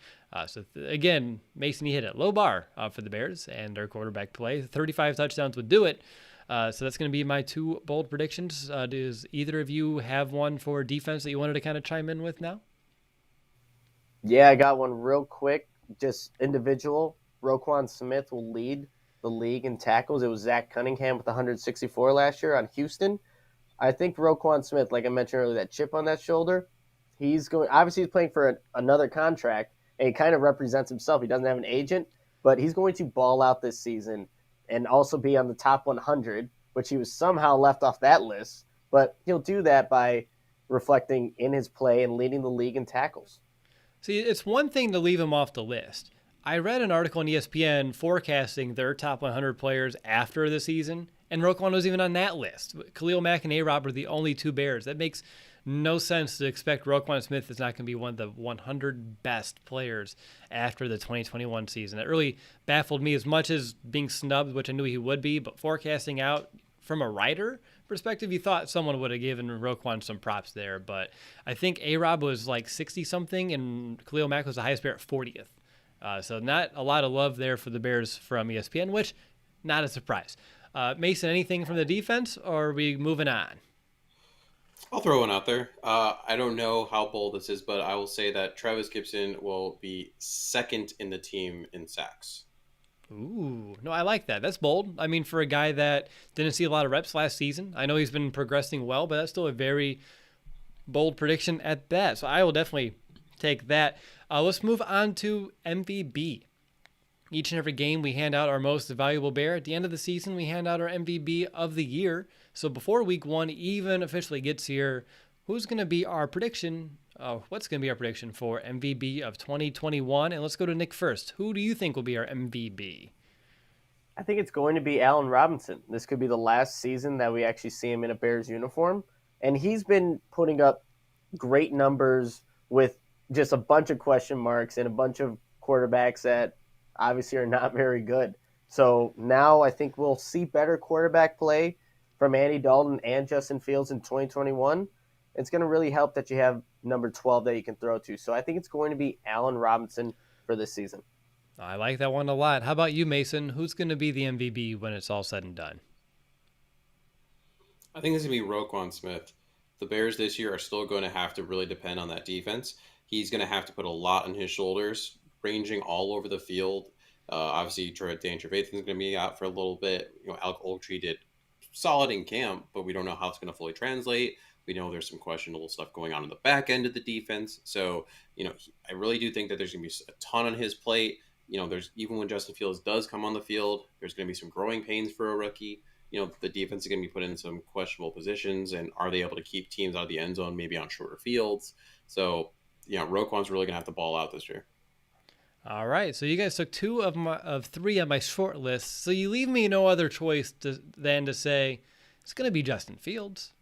Again, Mason, you hit it. Low bar for the Bears and their quarterback play. 35 touchdowns would do it. So that's going to be my 2 bold predictions. Does either of you have one for defense that you wanted to kind of chime in with now? Yeah, I got one real quick, just individual. Roquan Smith will lead the league in tackles. It was Zach Cunningham with 164 last year on Houston. I think Roquan Smith, like I mentioned earlier, that chip on that shoulder, he's playing for another contract, and he kind of represents himself. He doesn't have an agent, but he's going to ball out this season and also be on the top 100, which he was somehow left off that list. But he'll do that by reflecting in his play and leading the league in tackles. See, it's one thing to leave him off the list. I read an article on ESPN forecasting their top 100 players after the season, and Roquan was even on that list. Khalil Mack and A-Rob are the only 2 Bears. That makes no sense to expect Roquan Smith is not going to be one of the 100 best players after the 2021 season. It really baffled me, as much as being snubbed, which I knew he would be, but forecasting out from a writer perspective, you thought someone would have given Roquan some props there. But I think A-Rob was like 60-something, and Khalil Mack was the highest player at 40th. So not a lot of love there for the Bears from ESPN, which not a surprise. Mason, anything from the defense, or are we moving on? I'll throw one out there. I don't know how bold this is, but I will say that Travis Gibson will be second in the team in sacks. Ooh, no, I like that. That's bold. I mean, for a guy that didn't see a lot of reps last season, I know he's been progressing well, but that's still a very bold prediction at that. So I will definitely take that. Let's move on to MVP. Each and every game, we hand out our most valuable Bear. At the end of the season, we hand out our MVP of the year. So before week one even officially gets here, who's going to be our prediction? What's going to be our prediction for MVP of 2021? And let's go to Nick first. Who do you think will be our MVP? I think it's going to be Allen Robinson. This could be the last season that we actually see him in a Bears uniform. And he's been putting up great numbers with just a bunch of question marks and a bunch of quarterbacks that obviously are not very good. So now I think we'll see better quarterback play from Andy Dalton and Justin Fields in 2021. It's going to really help that you have number 12 that you can throw to. So I think it's going to be Allen Robinson for this season. I like that one a lot. How about you, Mason? Who's going to be the MVP when it's all said and done? I think this is going to be Roquan Smith. The Bears this year are still going to have to really depend on that defense. He's going to have to put a lot on his shoulders, ranging all over the field. Obviously, Dan Trevathan is going to be out for a little bit. Alec Ogletree did solid in camp, but we don't know how it's going to fully translate. We know there's some questionable stuff going on in the back end of the defense. So, I really do think that there's going to be a ton on his plate. There's even when Justin Fields does come on the field, there's going to be some growing pains for a rookie. The defense is going to be put in some questionable positions, and are they able to keep teams out of the end zone, maybe on shorter fields? So, Roquan's really going to have to ball out this year. All right, so you guys took two of three on my short list. So you leave me no other choice than to say it's going to be Justin Fields.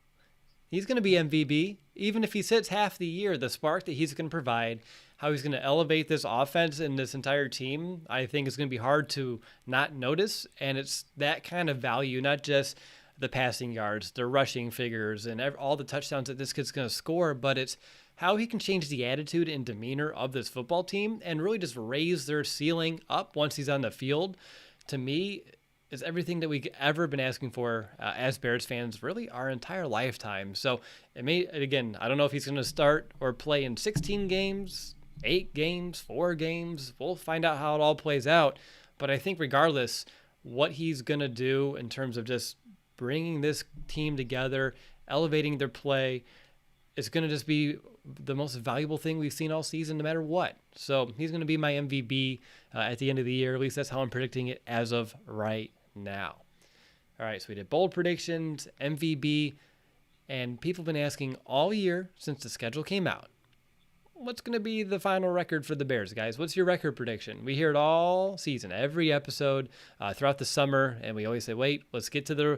He's going to be MVP, even if he sits half the year. The spark that he's going to provide, how he's going to elevate this offense and this entire team, I think is going to be hard to not notice. And it's that kind of value, not just the passing yards, the rushing figures, and all the touchdowns that this kid's going to score, but it's how he can change the attitude and demeanor of this football team and really just raise their ceiling up once he's on the field. To me, is everything that we've ever been asking for as Bears fans, really our entire lifetime. So again, I don't know if he's going to start or play in 16 games, 8 games, 4 games. We'll find out how it all plays out. But I think regardless, what he's going to do in terms of just bringing this team together, elevating their play, it's going to just be the most valuable thing we've seen all season, no matter what. So he's going to be my MVP at the end of the year. At least that's how I'm predicting it as of right now. All right, so we did bold predictions, MVP, and people have been asking all year since the schedule came out, what's going to be the final record for the Bears, guys? What's your record prediction? We hear it all season, every episode throughout the summer, and we always say, wait, let's get through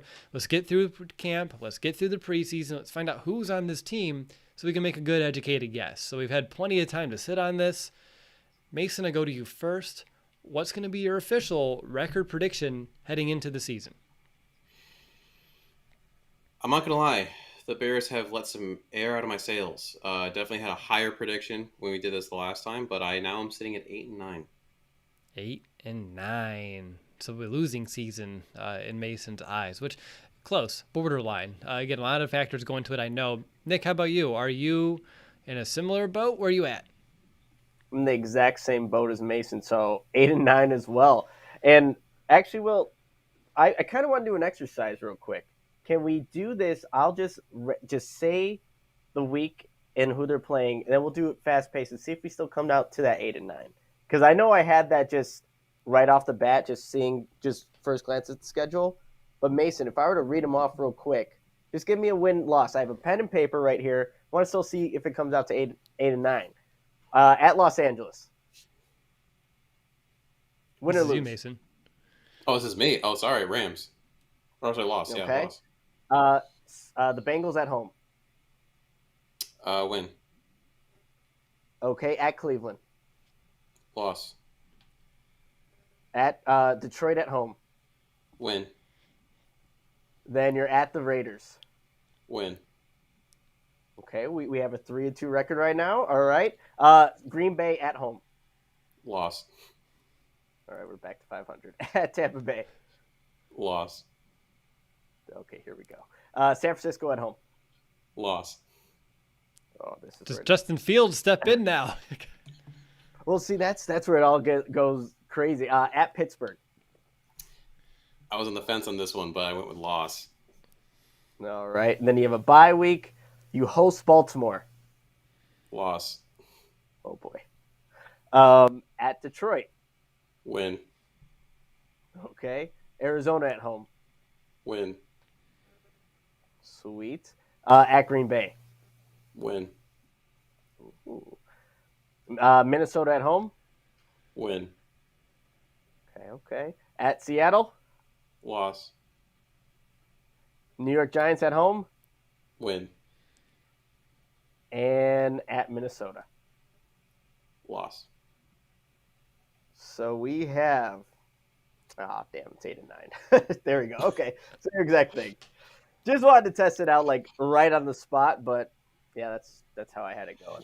camp, let's get through the preseason, let's find out who's on this team so we can make a good educated guess. So we've had plenty of time to sit on this. Mason, I go to you first. What's going to be your official record prediction heading into the season? I'm not going to lie. The Bears have let some air out of my sails. Definitely had a higher prediction when we did this the last time, but now I'm sitting at 8-9. 8-9. So we're losing season in Mason's eyes, which close, borderline. Again, a lot of factors go into it, I know. Nick, how about you? Are you in a similar boat? Where are you at? I'm in the exact same boat as Mason, so 8-9 as well. And actually, Will, I kind of want to do an exercise real quick. Can we do this? I'll just say the week and who they're playing, and then we'll do it fast-paced and see if we still come out to that 8-9. Because I know I had that just right off the bat, just seeing just first glance at the schedule. But Mason, if I were to read them off real quick, just give me a win-loss. I have a pen and paper right here. I want to still see if it comes out to 8-9. At Los Angeles. Win or lose? This is you, Mason. Oh, this is me. Oh, sorry, Rams. Or I lost. Okay. Yeah, lost. The Bengals at home. Win. Okay, at Cleveland. Loss. At Detroit at home. Win. Then you're at the Raiders. Win. Okay, we have a 3-2 record right now. All right. Green Bay at home. Loss. All right, we're back to 500. At Tampa Bay. Loss. Okay, here we go. San Francisco at home. Loss. Oh, this is Does where Justin Fields step in now? Well, see, that's where it all goes crazy. At Pittsburgh. I was on the fence on this one, but I went with loss. All right, and then you have a bye week. You host Baltimore. Loss. Oh boy. At Detroit. Win. Okay. Arizona at home. Win. Sweet. At Green Bay. Win. Ooh. Minnesota at home. Win. Okay. At Seattle. Loss. New York Giants at home. Win. And at Minnesota. Loss. So we have. Damn, it's 8 and 9. There we go. Okay, so your exact thing. Just wanted to test it out, like right on the spot, but yeah, that's how I had it going.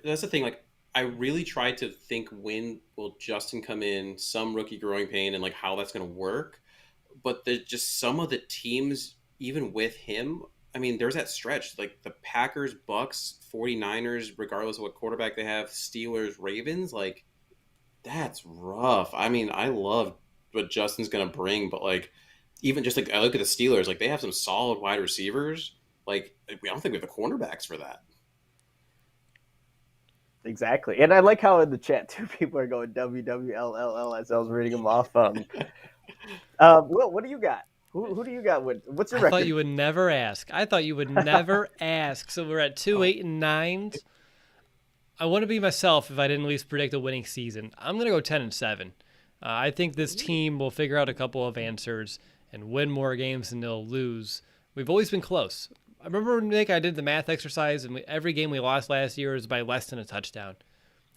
That's the thing. Like, I really tried to think, when will Justin come in, some rookie growing pain, and like how that's going to work. But just some of the teams, even with him, I mean, there's that stretch, like the Packers, Bucks, 49ers, regardless of what quarterback they have, Steelers, Ravens, like that's rough. I mean, I love what Justin's going to bring, but like, even just like, I look at the Steelers, like they have some solid wide receivers. Like, I don't think we have the cornerbacks for that. Exactly. And I like how in the chat, two people are going WWLLL as I was reading them off. Will, what do you got? Who do you got? What's your record? I thought you would never ask. So we're at 2, 8, and 9s. I want to be myself if I didn't at least predict a winning season. I'm going to go 10 and 7. I think this team will figure out a couple of answers and win more games than they'll lose. We've always been close. I remember, Nick, I did the math exercise, and every game we lost last year was by less than a touchdown.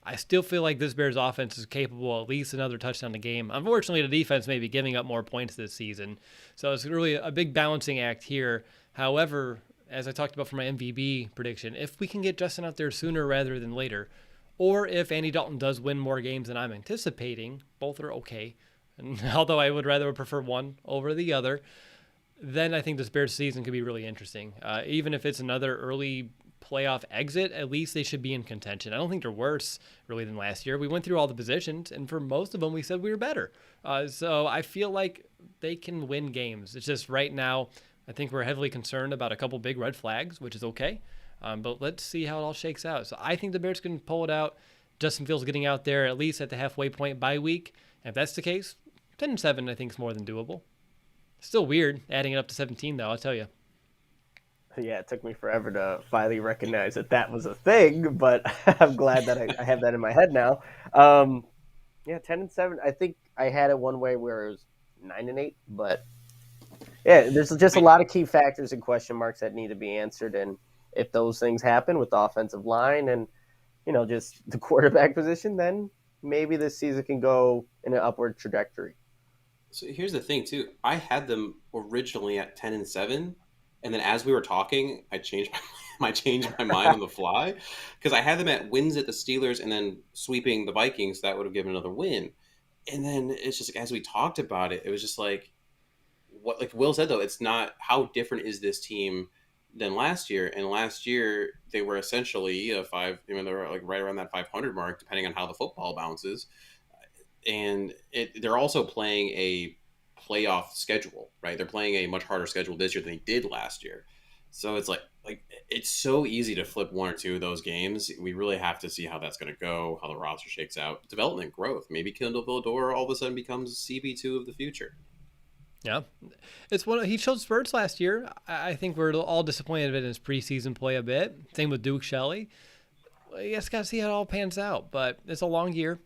I still feel like this Bears offense is capable of at least another touchdown a game. Unfortunately, the defense may be giving up more points this season. So it's really a big balancing act here. However, as I talked about for my MVB prediction, if we can get Justin out there sooner rather than later, or if Andy Dalton does win more games than I'm anticipating, both are okay. And although I would rather prefer one over the other, then I think this Bears season could be really interesting. Even if it's another early playoff exit, at least they should be in contention. I don't think they're worse really than last year. We went through all the positions, and for most of them, we said we were better. So I feel like they can win games. It's just right now, I think we're heavily concerned about a couple big red flags, which is okay. But let's see how it all shakes out. So I think the Bears can pull it out. Justin Fields getting out there at least at the halfway point bye week. And if that's the case, 10 and 7, I think, is more than doable. Still weird adding it up to 17, though, I'll tell you. Yeah, it took me forever to finally recognize that was a thing, but I'm glad that I have that in my head now. 10 and 7. I think I had it one way where it was 9 and 8, but yeah, there's just a lot of key factors and question marks that need to be answered, and if those things happen with the offensive line and just the quarterback position, then maybe this season can go in an upward trajectory. So here's the thing too. I had them originally at 10 and 7, and then as we were talking, I changed my mind on the fly, because I had them at wins at the Steelers and then sweeping the Vikings. That would have given another win. And then it's just like, as we talked about it, it was just like, what, like Will said though, it's not, how different is this team than last year? And last year they were essentially they were like right around that 500 mark, depending on how the football bounces. And they're also playing a playoff schedule, right? They're playing a much harder schedule this year than they did last year. So it's like it's so easy to flip one or two of those games. We really have to see how that's going to go, how the roster shakes out, development, growth. Maybe Kendall Villador all of a sudden becomes CB2 of the future. Yeah, it's he showed spurts last year. I think we're all disappointed in his preseason play a bit. Same with Duke Shelley. You just got to see how it all pans out, but it's a long year.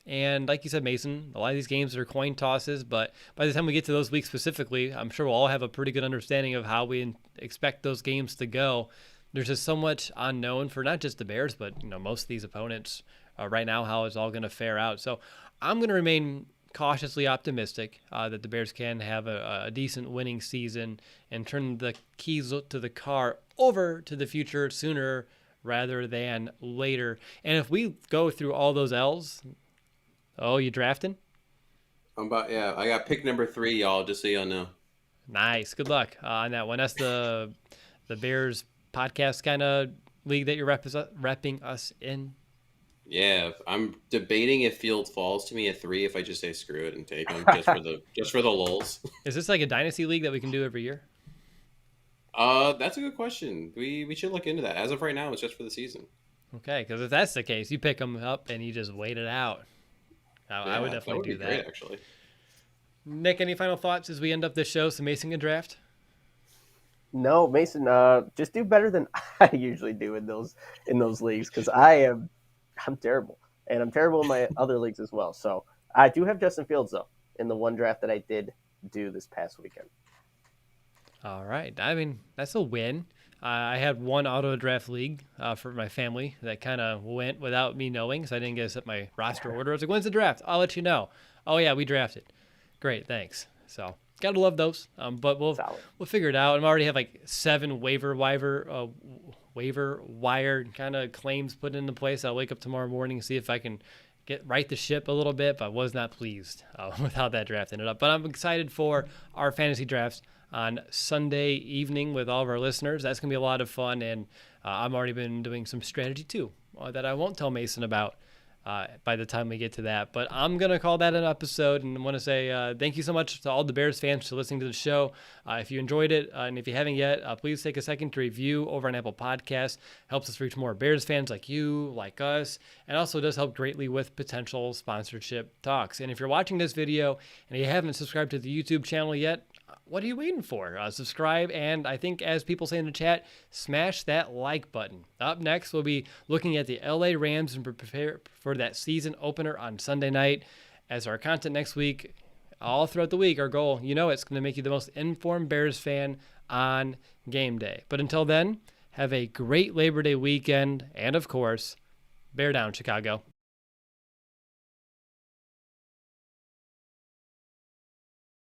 And like you said, Mason, a lot of these games are coin tosses, but by the time we get to those weeks specifically, I'm sure we'll all have a pretty good understanding of how we expect those games to go. There's just so much unknown for not just the Bears, but most of these opponents right now, how it's all going to fare out. So I'm going to remain cautiously optimistic that the Bears can have a decent winning season and turn the keys to the car over to the future sooner rather than later. And if we go through all those L's, Oh, you drafting? I got pick number 3, y'all, just so y'all know. Nice. Good luck on that one. That's the Bears podcast kind of league that you're repping us in. Yeah, I'm debating if Fields falls to me at 3 if I just say screw it and take him just for the lulz. Is this like a dynasty league that we can do every year? That's a good question. We should look into that. As of right now, it's just for the season. Okay, because if that's the case, you pick them up and you just wait it out. I would definitely do that. Great, actually. Nick, any final thoughts as we end up this show so Mason can draft? No, Mason, just do better than I usually do in those leagues because I'm terrible, and I'm terrible in my other leagues as well. So I do have Justin Fields though in the one draft that I did do this past weekend. All right, I mean that's a win. I had one auto draft league for my family that kind of went without me knowing, so I didn't get to set my roster order. I was like, "When's the draft?" I'll let you know. Oh yeah, we drafted. Great, thanks. So gotta love those. But we'll figure it out. I already have like 7 waiver wire kind of claims put into place. I'll wake up tomorrow morning and see if I can right the ship a little bit. But I was not pleased with how that draft ended up. But I'm excited for our fantasy drafts on Sunday evening with all of our listeners. That's gonna be a lot of fun, and I've already been doing some strategy too that I won't tell Mason about by the time we get to that. But I'm going to call that an episode, and I want to say thank you so much to all the Bears fans for listening to the show. If you enjoyed it, and if you haven't yet, please take a second to review over on Apple Podcasts. Helps us reach more Bears fans like you, like us, and also does help greatly with potential sponsorship talks. And if you're watching this video and you haven't subscribed to the YouTube channel yet, what are you waiting for? Subscribe, and I think, as people say in the chat, smash that like button. Up next, we'll be looking at the LA Rams and prepare for that season opener on Sunday night. As our content next week, all throughout the week, our goal, it's going to make you the most informed Bears fan on game day. But until then, have a great Labor Day weekend, and of course, bear down, Chicago.